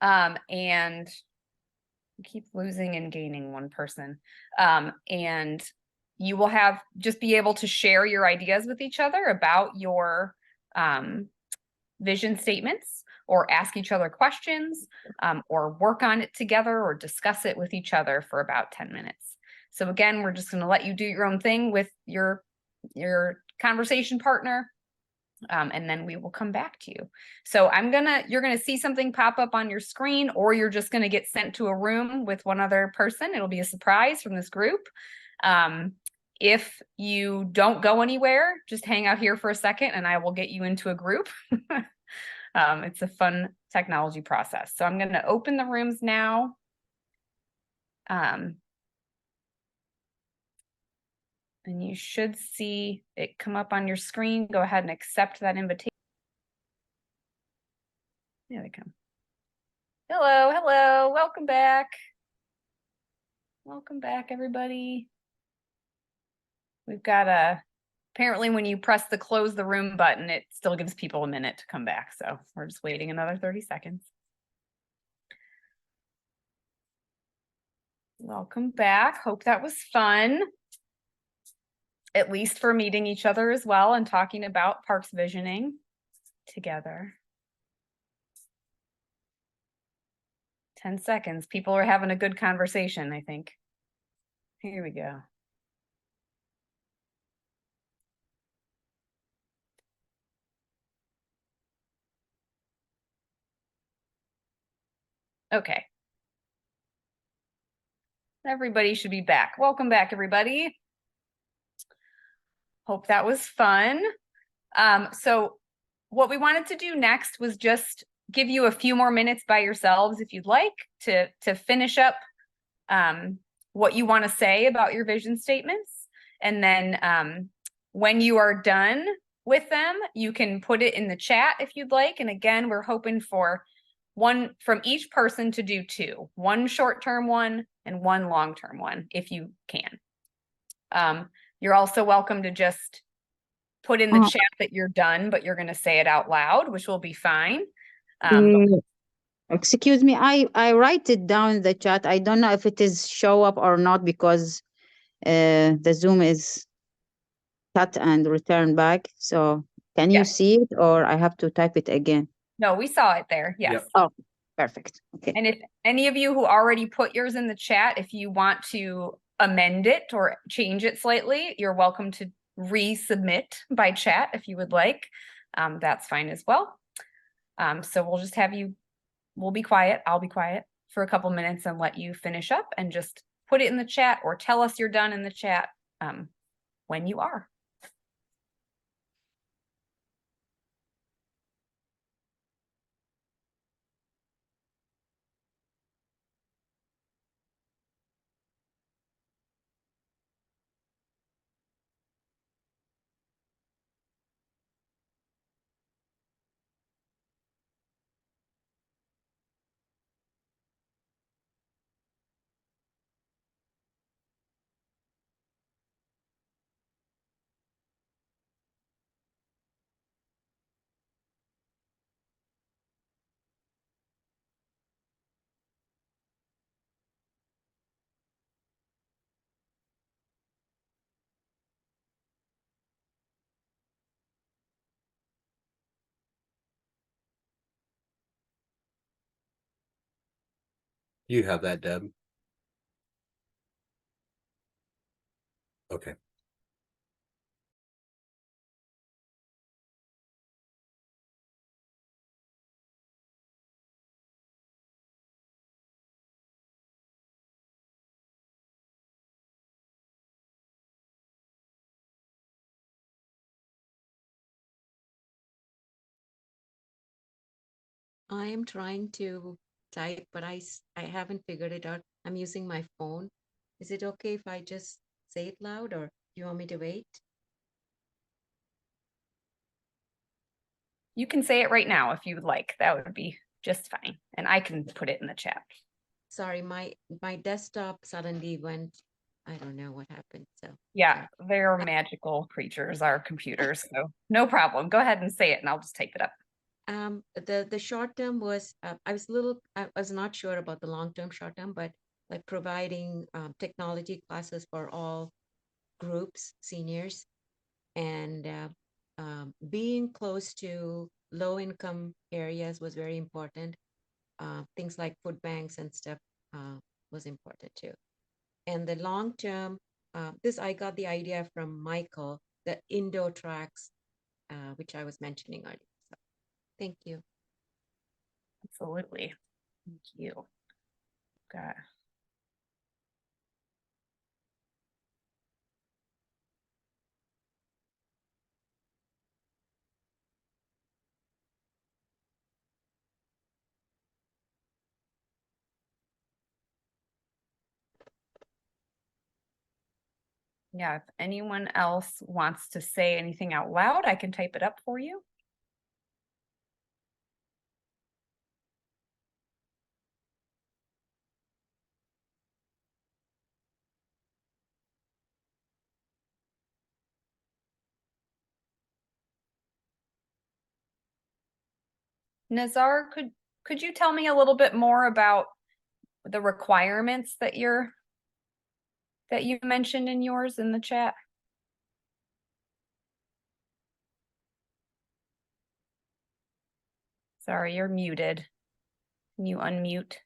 And we keep losing and gaining one person. And you will just be able to share your ideas with each other about your vision statements, or ask each other questions, or work on it together, or discuss it with each other for about 10 minutes. So again, we're just going to let you do your own thing with your conversation partner, and then we will come back to you. So you're gonna see something pop up on your screen, or you're just gonna get sent to a room with one other person. It'll be a surprise from this group. If you don't go anywhere, just hang out here for a second and I will get you into a group. It's a fun technology process. So I'm going to open the rooms now. And you should see it come up on your screen. Go ahead and accept that invitation. There they come. Hello, hello, welcome back. Welcome back, everybody. We've got apparently when you press the close the room button, it still gives people a minute to come back. So we're just waiting another 30 seconds. Welcome back. Hope that was fun. At least for meeting each other as well and talking about parks visioning together. 10 seconds. People are having a good conversation, I think. Here we go. Okay. Everybody should be back. Welcome back, everybody. Hope that was fun. So what we wanted to do next was just give you a few more minutes by yourselves, if you'd like, to finish up what you want to say about your vision statements. And then when you are done with them, you can put it in the chat if you'd like. And again, we're hoping for one from each person to do 2, one short-term one and one long-term one, if you can. You're also welcome to just put in the chat that you're done, but you're going to say it out loud, which will be fine. Excuse me, I write it down in the chat. I don't know if it is show up or not because the Zoom is cut and return back. So can you see it, or I have to type it again? No, we saw it there. Yes. Yep. Oh, perfect. Okay. And if any of you who already put yours in the chat, if you want to amend it or change it slightly, you're welcome to resubmit by chat if you would like. That's fine as well. So we'll just we'll be quiet. I'll be quiet for a couple minutes and let you finish up and just put it in the chat or tell us you're done in the chat when you are. You have that, Deb. Okay. I am trying to type, but I haven't figured it out. I'm using my phone. Is it okay if I just say it loud, or do you want me to wait? You can say it right now if you would like. That would be just fine. And I can put it in the chat. Sorry, my desktop suddenly went, I don't know what happened, so. Yeah, they're magical creatures, our computers. So no problem. Go ahead and say it and I'll just type it up. The short term was, I was not sure about the long term, short term, but like providing technology classes for all groups, seniors, and being close to low income areas was very important. Things like food banks and stuff was important too. And the long term, this I got the idea from Michael, the indoor tracks, which I was mentioning earlier. So thank you. Absolutely. Thank you. Got Yeah, if anyone else wants to say anything out loud, I can type it up for you. Nazar, could you tell me a little bit more about the requirements that you mentioned in yours in the chat? Sorry, you're muted. Can you unmute?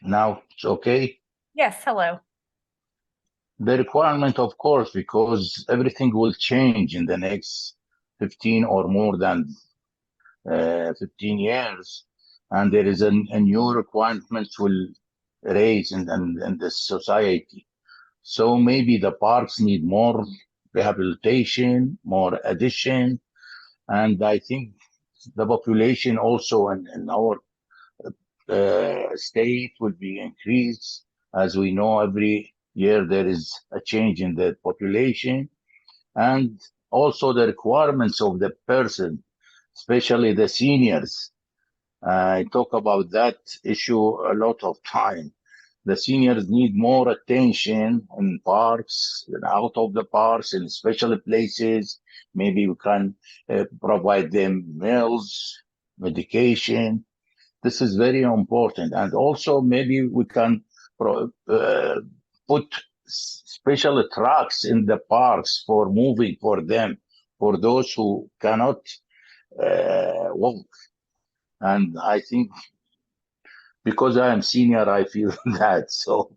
Now it's okay. Yes, hello. The requirement, of course, because everything will change in the next 15 or more than 15 years, and there is a new requirement will raise in the society. So maybe the parks need more rehabilitation, more addition, and I think the population also in our state will be increased. As we know, every year there is a change in the population, and also the requirements of the person, especially the seniors. I talk about that issue a lot of time. The seniors need more attention in parks and out of the parks in special places. Maybe we can provide them meals, medication. This is very important. And also maybe we can put special trucks in the parks for moving for them, for those who cannot walk. And I think because I am senior, I feel that. So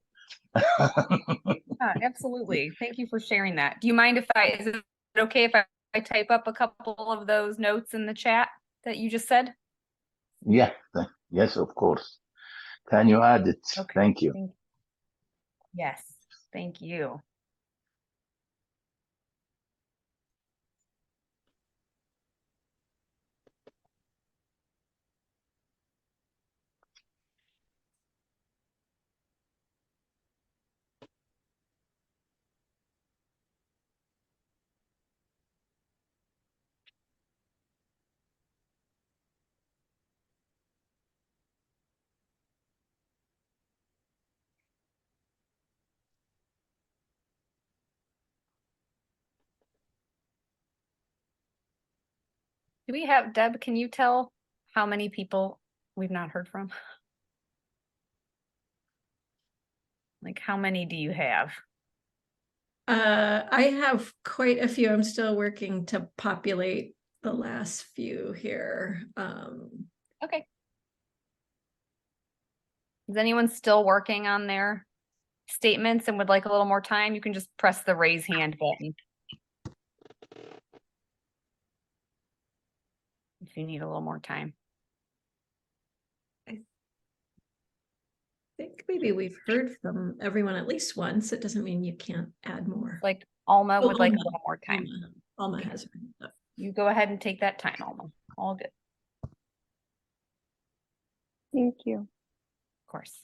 Absolutely. Thank you for sharing that. Do you mind if is it okay if I type up a couple of those notes in the chat that you just said? yeah, yes, of course. Can you add it? Okay. Thank you. Yes, thank you. Do we have, Deb, can you tell how many people we've not heard from? Like, how many do you have? I have quite a few. I'm still working to populate the last few here. Okay. Is anyone still working on their statements and would like a little more time? You can just press the raise hand button if you need a little more time. I think maybe we've heard from everyone at least once. It doesn't mean you can't add more. Like Alma Oh, would like a Alma. little more time. Alma has her hand up. you go ahead and take that time, Alma. All good, of Thank you. course.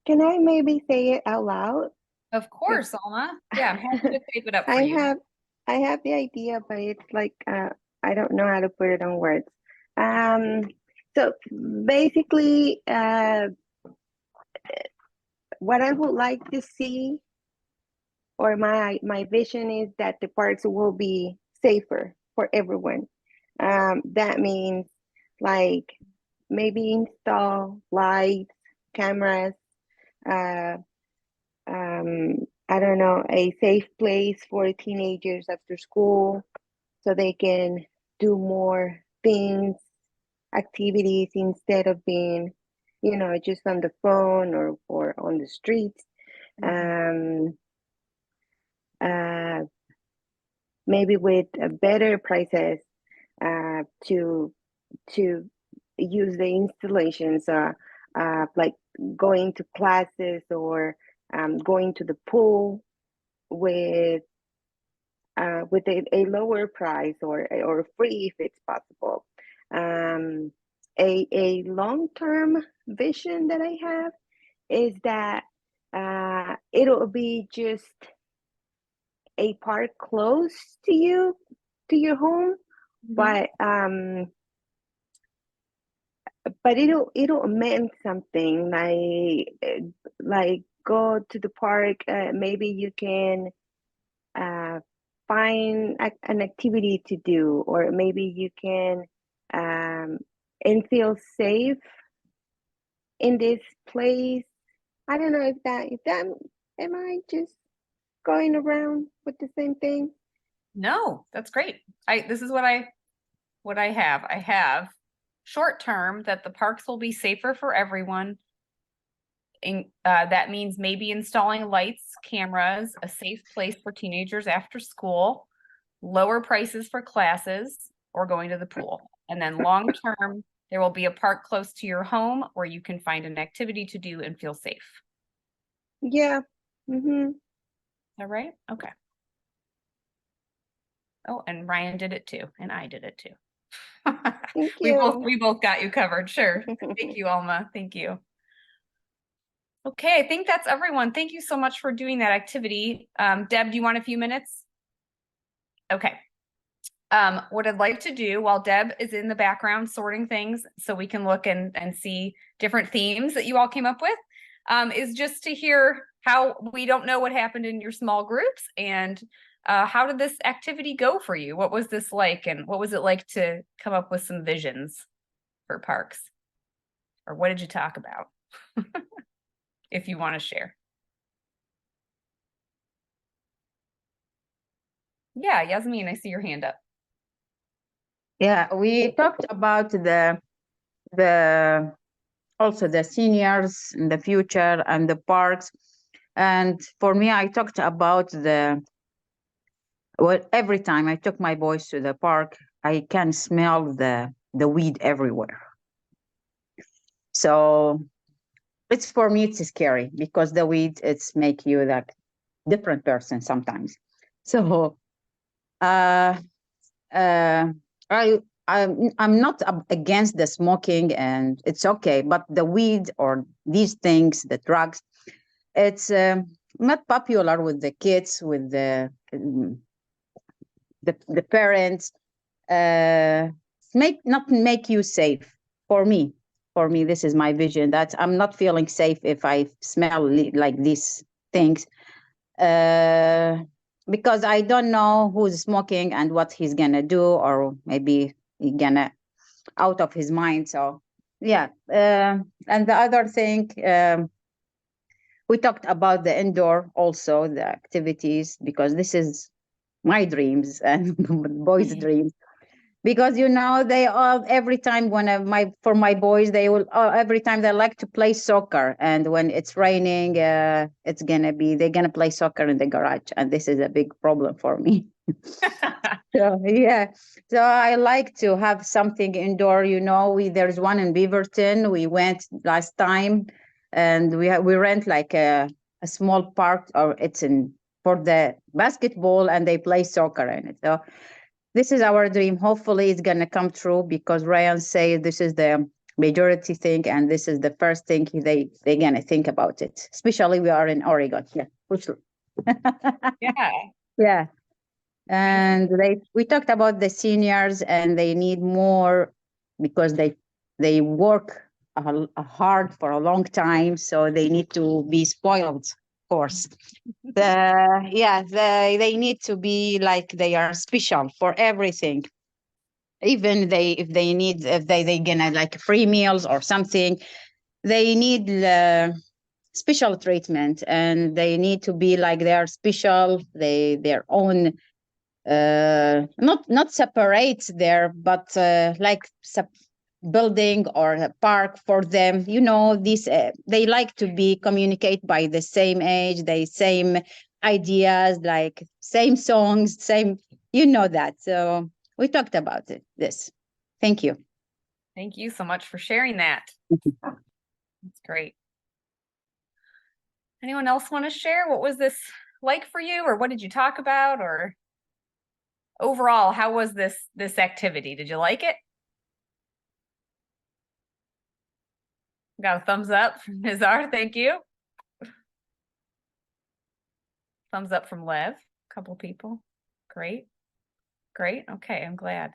Can I maybe say it out loud? Of course, Alma. Yeah, I'm happy to type it up for I you. have the idea, but it's like I don't know how to put it on words. So basically, what I would like to see, or my vision is that the parks will be safer for everyone. That means like maybe install lights, cameras, I don't know, a safe place for teenagers after school so they can do more things, activities instead of being, just on the phone or on the streets. Maybe with better prices to use the installations, like going to classes or going to the pool with a lower price or free if it's possible. A long-term vision that I have is that it'll be just a park close to you, to your home, but it'll mean something like go to the park. Maybe you can find an activity to do, or maybe you can and feel safe in this place. I don't know if that am I just going around with the same thing? No, that's great. This is what I have. I have short term that the parks will be safer for everyone. That means maybe installing lights, cameras, a safe place for teenagers after school, lower prices for classes, or going to the pool. And then long term, there will be a park close to your home where you can find an activity to do and feel safe. Yeah. Mm-hmm. Is that right? Okay. Oh, and Ryan did it too, and I did it too. Thank you. We both got you covered. Sure. Thank you, Alma. Thank you. Okay, I think that's everyone. Thank you so much for doing that activity. Deb, do you want a few minutes? Okay. What I'd like to do while Deb is in the background sorting things so we can look and see different themes that you all came up with, is just to hear how we don't know what happened in your small groups and how did this activity go for you? What was this like, and what was it like to come up with some visions for parks? Or what did you talk about? If you want to share. Yeah, Yasmin, I see your hand up. Yeah, we talked about also the seniors in the future and the parks. And for me, I talked about every time I took my boys to the park, I can smell the weed everywhere. So for me, it's scary because the weed, it's make you like different person sometimes. So I'm not against the smoking, and it's okay, but the weed or these things, the drugs, it's not popular with the kids, with the parents. not make you safe. For me, this is my vision, that I'm not feeling safe if I smell like these things, because I don't know who's smoking and what he's gonna do, or maybe he's gonna out of his mind. So yeah, and the other thing, we talked about the indoor also, the activities, because this is my dreams and boys' dreams. Because they all, every time for my boys, they will every time they like to play soccer, and when it's raining, they're gonna play soccer in the garage, and this is a big problem for me. So yeah, so I like to have something indoor. There's one in Beaverton. We went last time, and we rent like a small park, or it's for the basketball, and they play soccer in it. So this is our dream. Hopefully it's going to come true, because Ryan said this is the majority thing, and this is the first thing they're going to think about it. Especially we are in Oregon. Yeah, for sure. Yeah. Yeah. And we talked about the seniors, and they need more, because they work hard for a long time, so they need to be spoiled, of course. They need to be like they are special for everything. Even if they gonna like free meals or something, they need special treatment, and they need to be like they are special. Their own, not separate there, but like building or a park for them. This they like to be communicate by the same age, the same ideas, like same songs, same, that. So we talked about this. Thank you. Thank you so much for sharing that. That's great. Anyone else want to share? What was this like for you, or what did you talk about, or overall, how was this activity? Did you like it? Got a thumbs up from Nizar, thank you. Thumbs up from Lev, a couple people. Great. Okay, I'm glad.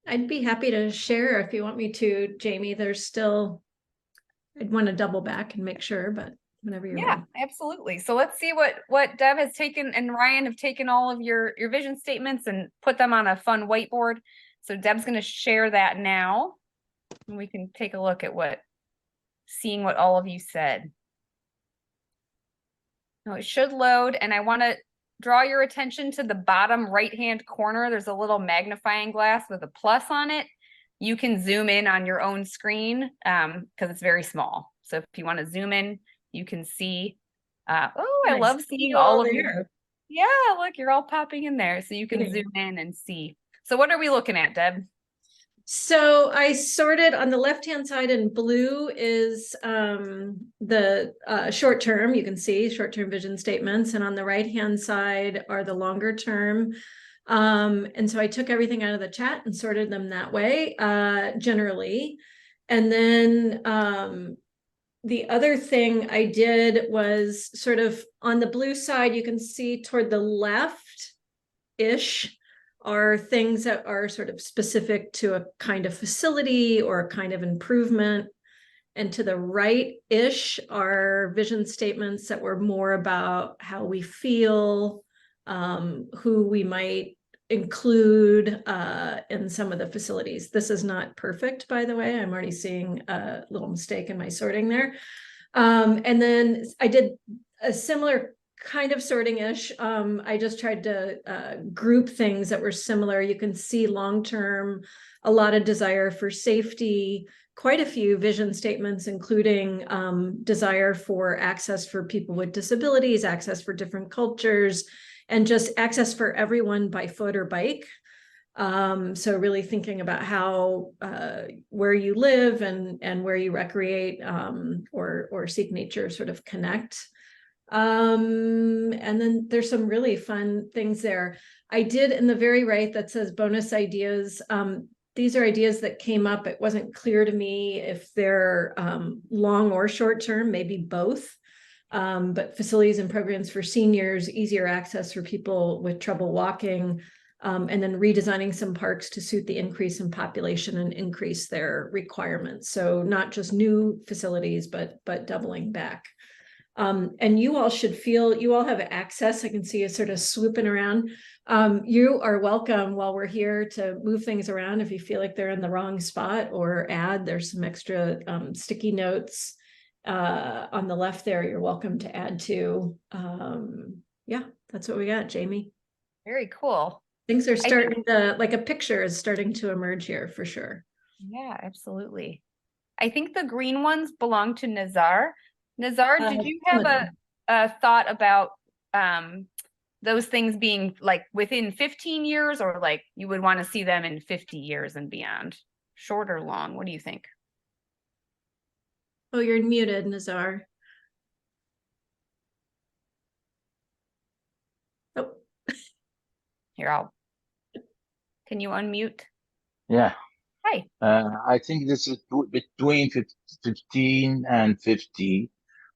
I'd be happy to share if you want me to, Jamie. I'd want to double back and make sure, but whenever you're ready. Absolutely. So let's see what Deb has taken, and Ryan have taken all of your vision statements and put them on a fun whiteboard. So Deb's going to share that now, and we can take a look at seeing what all of you said. Now it should load, and I want to draw your attention to the bottom right-hand corner. There's a little magnifying glass with a plus on it. You can zoom in on your own screen because it's very small. So if you want to zoom in, you can see. I love seeing all of you. Yeah, look, you're all popping in there. So you can zoom in and see. So what are we looking at, Deb? So I sorted on the left-hand side in blue is the short-term, you can see short-term vision statements, and on the right-hand side are the longer term. And so I took everything out of the chat and sorted them that way, generally. And then the other thing I did was sort of on the blue side, you can see toward the left-ish are things that are sort of specific to a kind of facility or a kind of improvement. And to the right-ish are vision statements that were more about how we feel, who we might include in some of the facilities. This is not perfect, by the way. I'm already seeing a little mistake in my sorting there. And then I did a similar kind of sorting-ish. I just tried to group things that were similar. You can see long-term, a lot of desire for safety, quite a few vision statements, including desire for access for people with disabilities, access for different cultures, and just access for everyone by foot or bike. So really thinking about how where you live and where you recreate or seek nature sort of connect. And then there's some really fun things there. I did in the very right that says bonus ideas. These are ideas that came up. It wasn't clear to me if they're long or short term, maybe both. but facilities and programs for seniors, easier access for people with trouble walking, and then redesigning some parks to suit the increase in population and increase their requirements. So not just new facilities, but doubling back. And you all should feel, you all have access. I can see you sort of swooping around. You are welcome while we're here to move things around if you feel like they're in the wrong spot or add. There's some extra sticky notes on the left there. You're welcome to add to. Yeah, that's what we got, Jamie. Very cool. Things are starting to, like a picture is starting to emerge here for sure. Yeah, absolutely. I think the green ones belong to Nazar. Nazar, did you have a thought about those things being like within 15 years, or like you would want to see them in 50 years and beyond? Short or long? What do you think? Oh, you're muted, Nazar. Oh. Here, can you unmute? Yeah. Hi. I think this is between 15 and 50.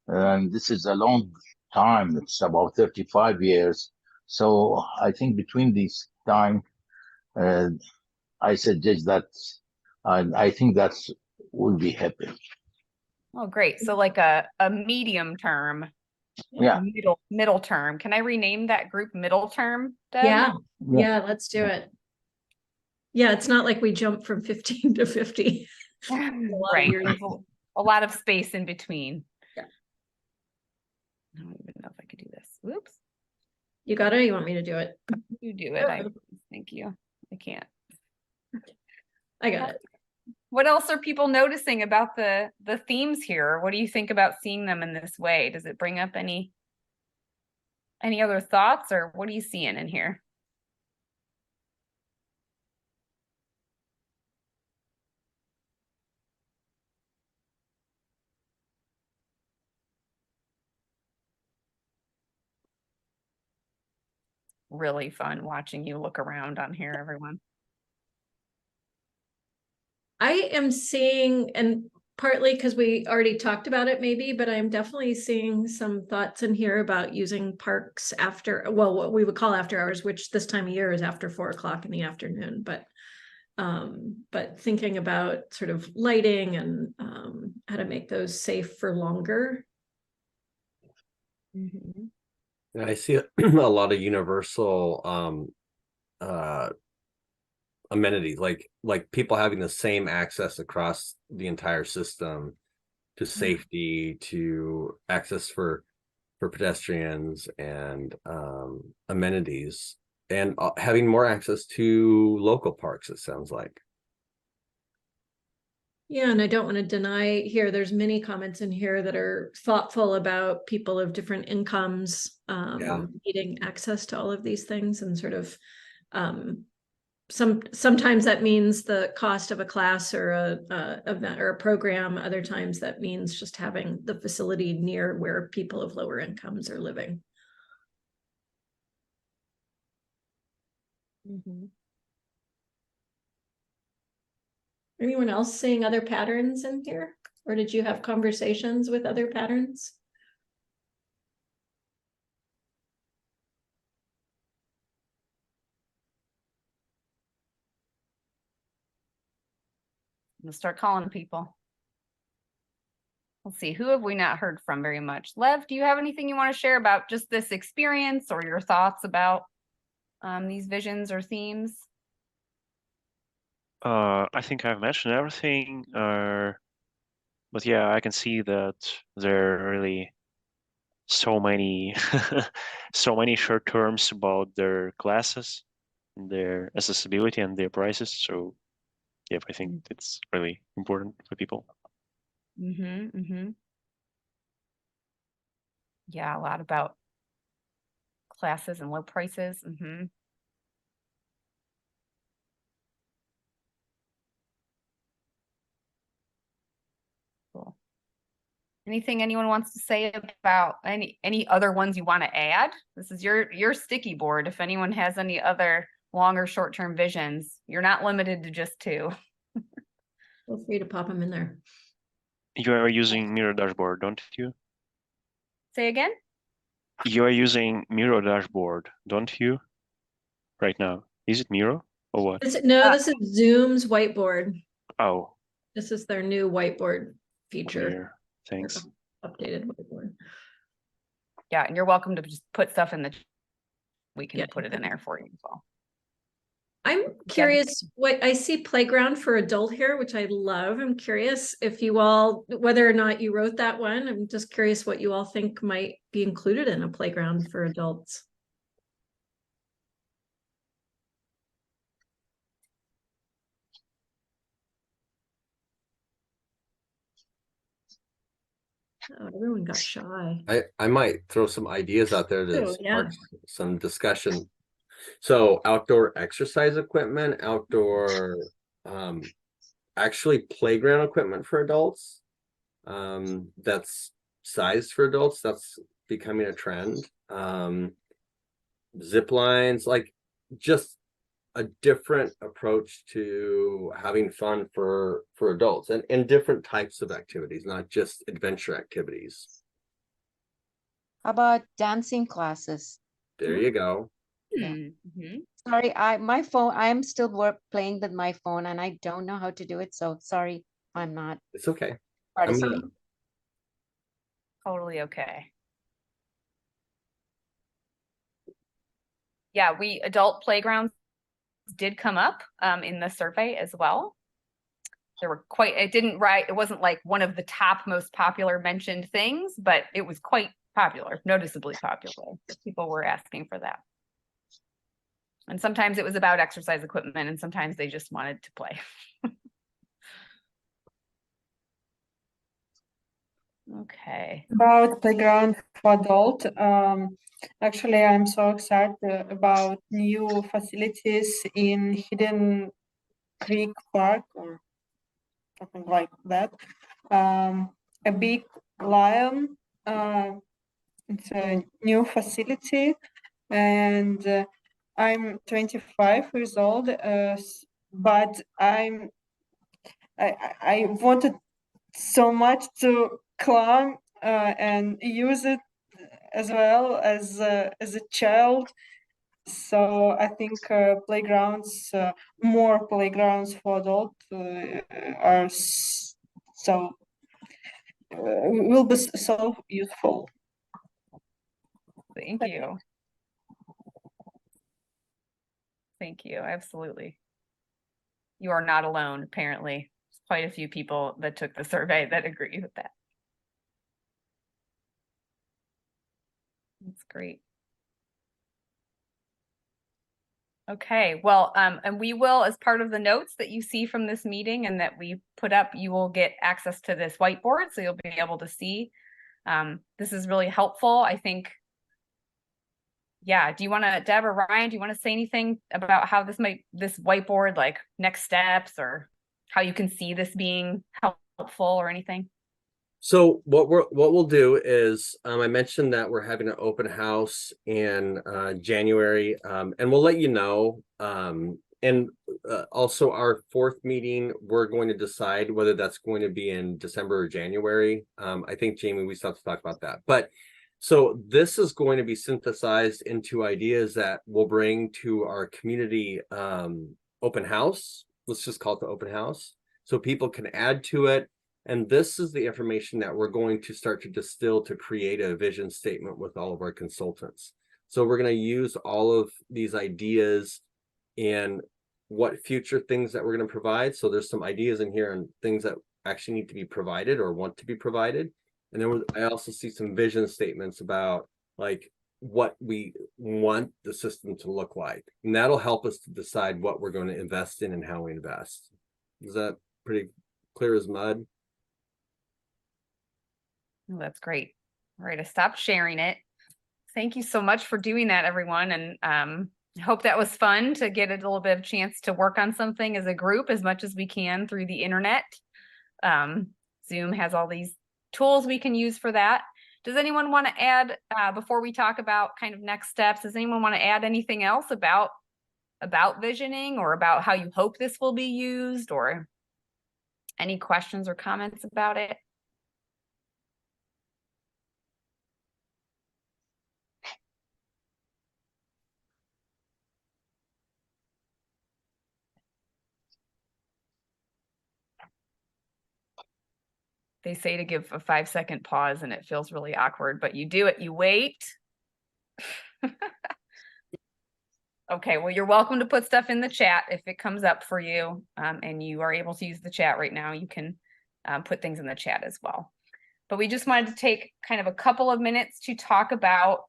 And this is a long time. It's about 35 years. So I think between these time, I suggest that I think that's will be happy. Oh, great. So like a medium term. Yeah. Middle term. Can I rename that group middle term, Deb? Yeah, let's do it. Yeah, it's not like we jump from 15 to 50. Right. There's a lot of space in between. Yeah. I don't even know if I could do this. Whoops. You got it? Or you want me to do it? You do it. Thank you. I can't. I got it. What else are people noticing about the themes here? What do you think about seeing them in this way? Does it bring up any other thoughts, or what are you seeing in here? Really fun watching you look around on here, everyone. I am seeing, and partly because we already talked about it maybe, but I'm definitely seeing some thoughts in here about using parks after, well, what we would call after hours, which this time of year is after 4 o'clock in the afternoon, but thinking about sort of lighting and how to make those safe for longer. Mm-hmm. I see a lot of universal amenities, like people having the same access across the entire system to safety, to access for pedestrians and amenities, and having more access to local parks, it sounds like. Yeah, and I don't want to deny here, there's many comments in here that are thoughtful about people of different incomes needing access to all of these things, and sort of sometimes that means the cost of a class or a event or a program. Other times that means just having the facility near where people of lower incomes are living. Mm-hmm. Anyone else seeing other patterns in here? Or did you have conversations with other patterns? We'll start calling people. Let's see, who have we not heard from very much? Lev, do you have anything you want to share about just this experience, or your thoughts about these visions or themes? I think I've mentioned everything, but yeah, I can see that there are really so many so many short terms about their classes, their accessibility, and their prices. So yeah, I think it's really important for people. Mm-hmm, mm-hmm. Yeah, a lot about classes and low prices. Mm-hmm. Cool. Anything anyone wants to say about any other ones you want to add? This is your sticky board. If anyone has any other long or short-term visions, you're not limited to just 2. Feel free to pop them in there. You are using Miro dashboard, don't you? Say again? You are using Miro dashboard, don't you? Right now. Is it Miro or what? No, this is Zoom's whiteboard. Oh, This is their new whiteboard feature. here. Thanks. Updated whiteboard. Yeah, and you're welcome to just put stuff in the, we can Yeah. put it in there for you as well. I'm curious what I see playground for adult here, which I love. I'm curious if you all, whether or not you wrote that one, I'm just curious what you all think might be included in a playground for adults. Oh, everyone got shy. I might throw some ideas out there to Oh, yeah. spark some discussion. So outdoor exercise equipment, outdoor actually playground equipment for adults. That's sized for adults. That's becoming a trend. Zip lines, like just a different approach to having fun for adults and different types of activities, not just adventure activities. How about dancing classes? There you go. Yeah. Mhm. Sorry, my phone, I'm still playing with my phone and I don't know how to do it. So sorry, I'm not It's okay. participating. Totally okay. Yeah, adult playgrounds did come up in the survey as well. There were it wasn't like one of the top most popular mentioned things, but it was quite popular, noticeably popular. People were asking for that. And sometimes it was about exercise equipment and sometimes they just wanted to play. Okay. About playground for adult, actually, I'm so excited about new facilities in Hidden Creek Park or something like that. A big lion. It's a new facility, and I'm 25 years old, but I wanted so much to climb and use it as well as a child. So I think playgrounds, more playgrounds for adults are will be so useful. Thank you. Thank you. Absolutely. You are not alone, apparently. There's quite a few people that took the survey that agree with that. That's great. Okay, well, and we will, as part of the notes that you see from this meeting and that we put up, you will get access to this whiteboard, so you'll be able to see. This is really helpful, I think. Yeah, do you want to, Deb or Ryan, do you want to say anything about how this whiteboard, like next steps, or how you can see this being helpful or anything? So what we'll do is I mentioned that we're having an open house in January, and we'll let you know. And also our fourth meeting, we're going to decide whether that's going to be in December or January. I think, Jamie, we still have to talk about that. But so this is going to be synthesized into ideas that we'll bring to our community open house. Let's just call it the open house, so people can add to it. And this is the information that we're going to start to distill to create a vision statement with all of our consultants. So we're going to use all of these ideas and what future things that we're going to provide. So there's some ideas in here and things that actually need to be provided or want to be provided. And then I also see some vision statements about like what we want the system to look like. And that'll help us to decide what we're going to invest in and how we invest. Is that pretty clear as mud? Oh, that's great. All right, I stopped sharing it. Thank you so much for doing that, everyone. And I hope that was fun to get a little bit of chance to work on something as a group as much as we can through the internet. Zoom has all these tools we can use for that. Does anyone want to add, before we talk about kind of next steps, does anyone want to add anything else about visioning or about how you hope this will be used, or any questions or comments about it? they say to give a 5-second pause and it feels really awkward, but you do it, you wait. Okay, well, you're welcome to put stuff in the chat if it comes up for you, and you are able to use the chat right now. You can put things in the chat as well. But we just wanted to take kind of a couple of minutes to talk about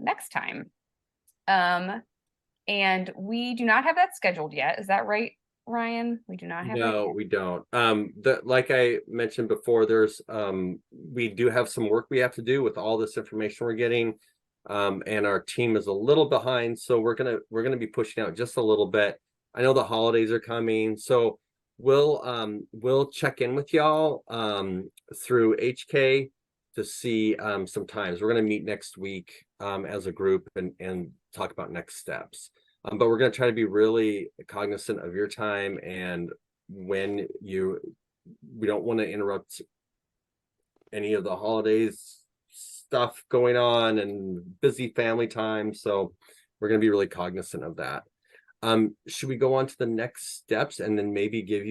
next time. And we do not have that scheduled yet. Is that right, Ryan? We do not have that No, yet? we don't. Like I mentioned before, there's we do have some work we have to do with all this information we're getting. And our team is a little behind, so we're gonna be pushing out just a little bit. I know the holidays are coming, so we'll check in with y'all through HK to see some times. We're gonna meet next week as a group and talk about next steps. But we're gonna try to be really cognizant of your time, and when we don't want to interrupt any of the holidays stuff going on and busy family time, so we're going to be really cognizant of that. Should we go on to the next steps and then maybe give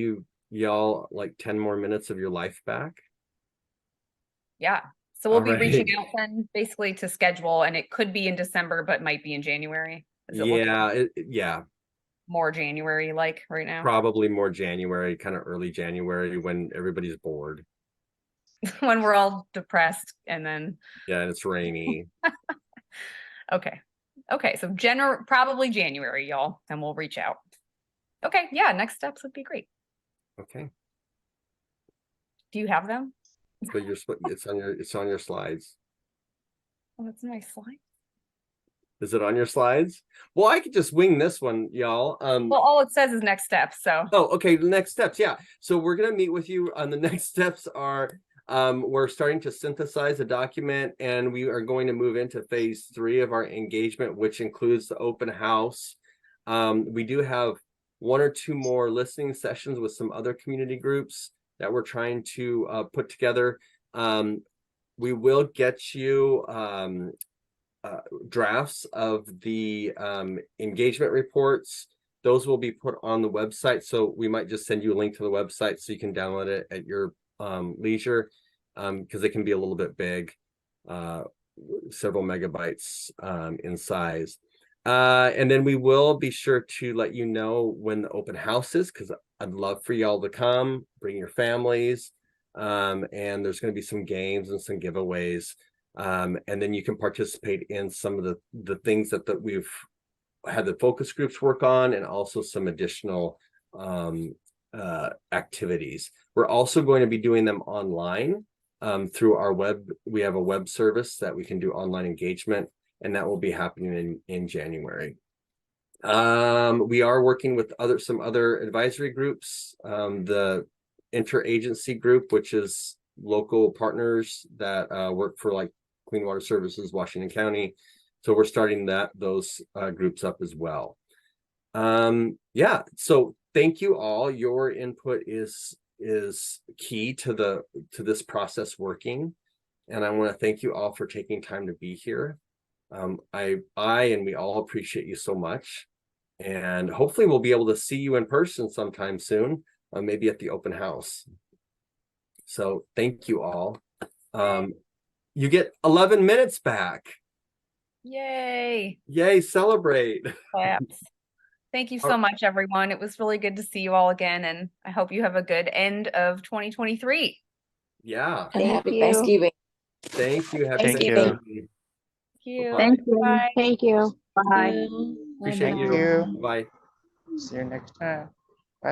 y'all like 10 more minutes of your life back? Yeah. So we'll All be reaching right. out then basically to schedule, and it could be in December, but might be in January. Is it looking Yeah, more January like right now? probably more January, kind of early January when everybody's bored. When we're all depressed and then Yeah, and it's rainy. okay. Okay, so probably January, y'all, and we'll reach out. Okay, yeah, next steps would be great. Okay. Do you have them? So it's on your slides. Oh, that's a nice slide. Is it on your slides? Well, I could just wing this one, y'all. Well, all it says is next steps, so. Oh, okay, the next steps. Yeah. So we're gonna meet with you on the next steps are we're starting to synthesize a document, and we are going to move into phase 3 of our engagement, which includes the open house. We do have 1 or 2 more listening sessions with some other community groups that we're trying to put together. We will get you drafts of the engagement reports. Those will be put on the website, so we might just send you a link to the website so you can download it at your leisure, because it can be a little bit big, several megabytes in size. And then we will be sure to let you know when the open house is, because I'd love for y'all to come, bring your families, and there's going to be some games and some giveaways, and then you can participate in some of the things that we've had the focus groups work on, and also some additional activities. We're also going to be doing them online through our web. We have a web service that we can do online engagement, and that will be happening in January. We are working with some other advisory groups, the interagency group, which is local partners that work for like Clean Water Services, Washington County. So we're starting those groups up as well. Yeah, so thank you all. Your input is key to this process working, and I want to thank you all for taking time to be here. I and we all appreciate you so much, and hopefully we'll be able to see you in person sometime soon, maybe at the open house. So thank you all. You get 11 minutes back. Yay. Yay, celebrate. Claps. Thank you so much, everyone. It was really good to see you all again, and I hope you have a good end of 2023. Yeah. And happy you. Thanksgiving. Thank you. Happy Thank you. Thanksgiving. Thank you. Bye-bye. Thank you. Bye. Thank you. Bye. Bye. Appreciate Bye-bye. you. you. Bye. See you next time.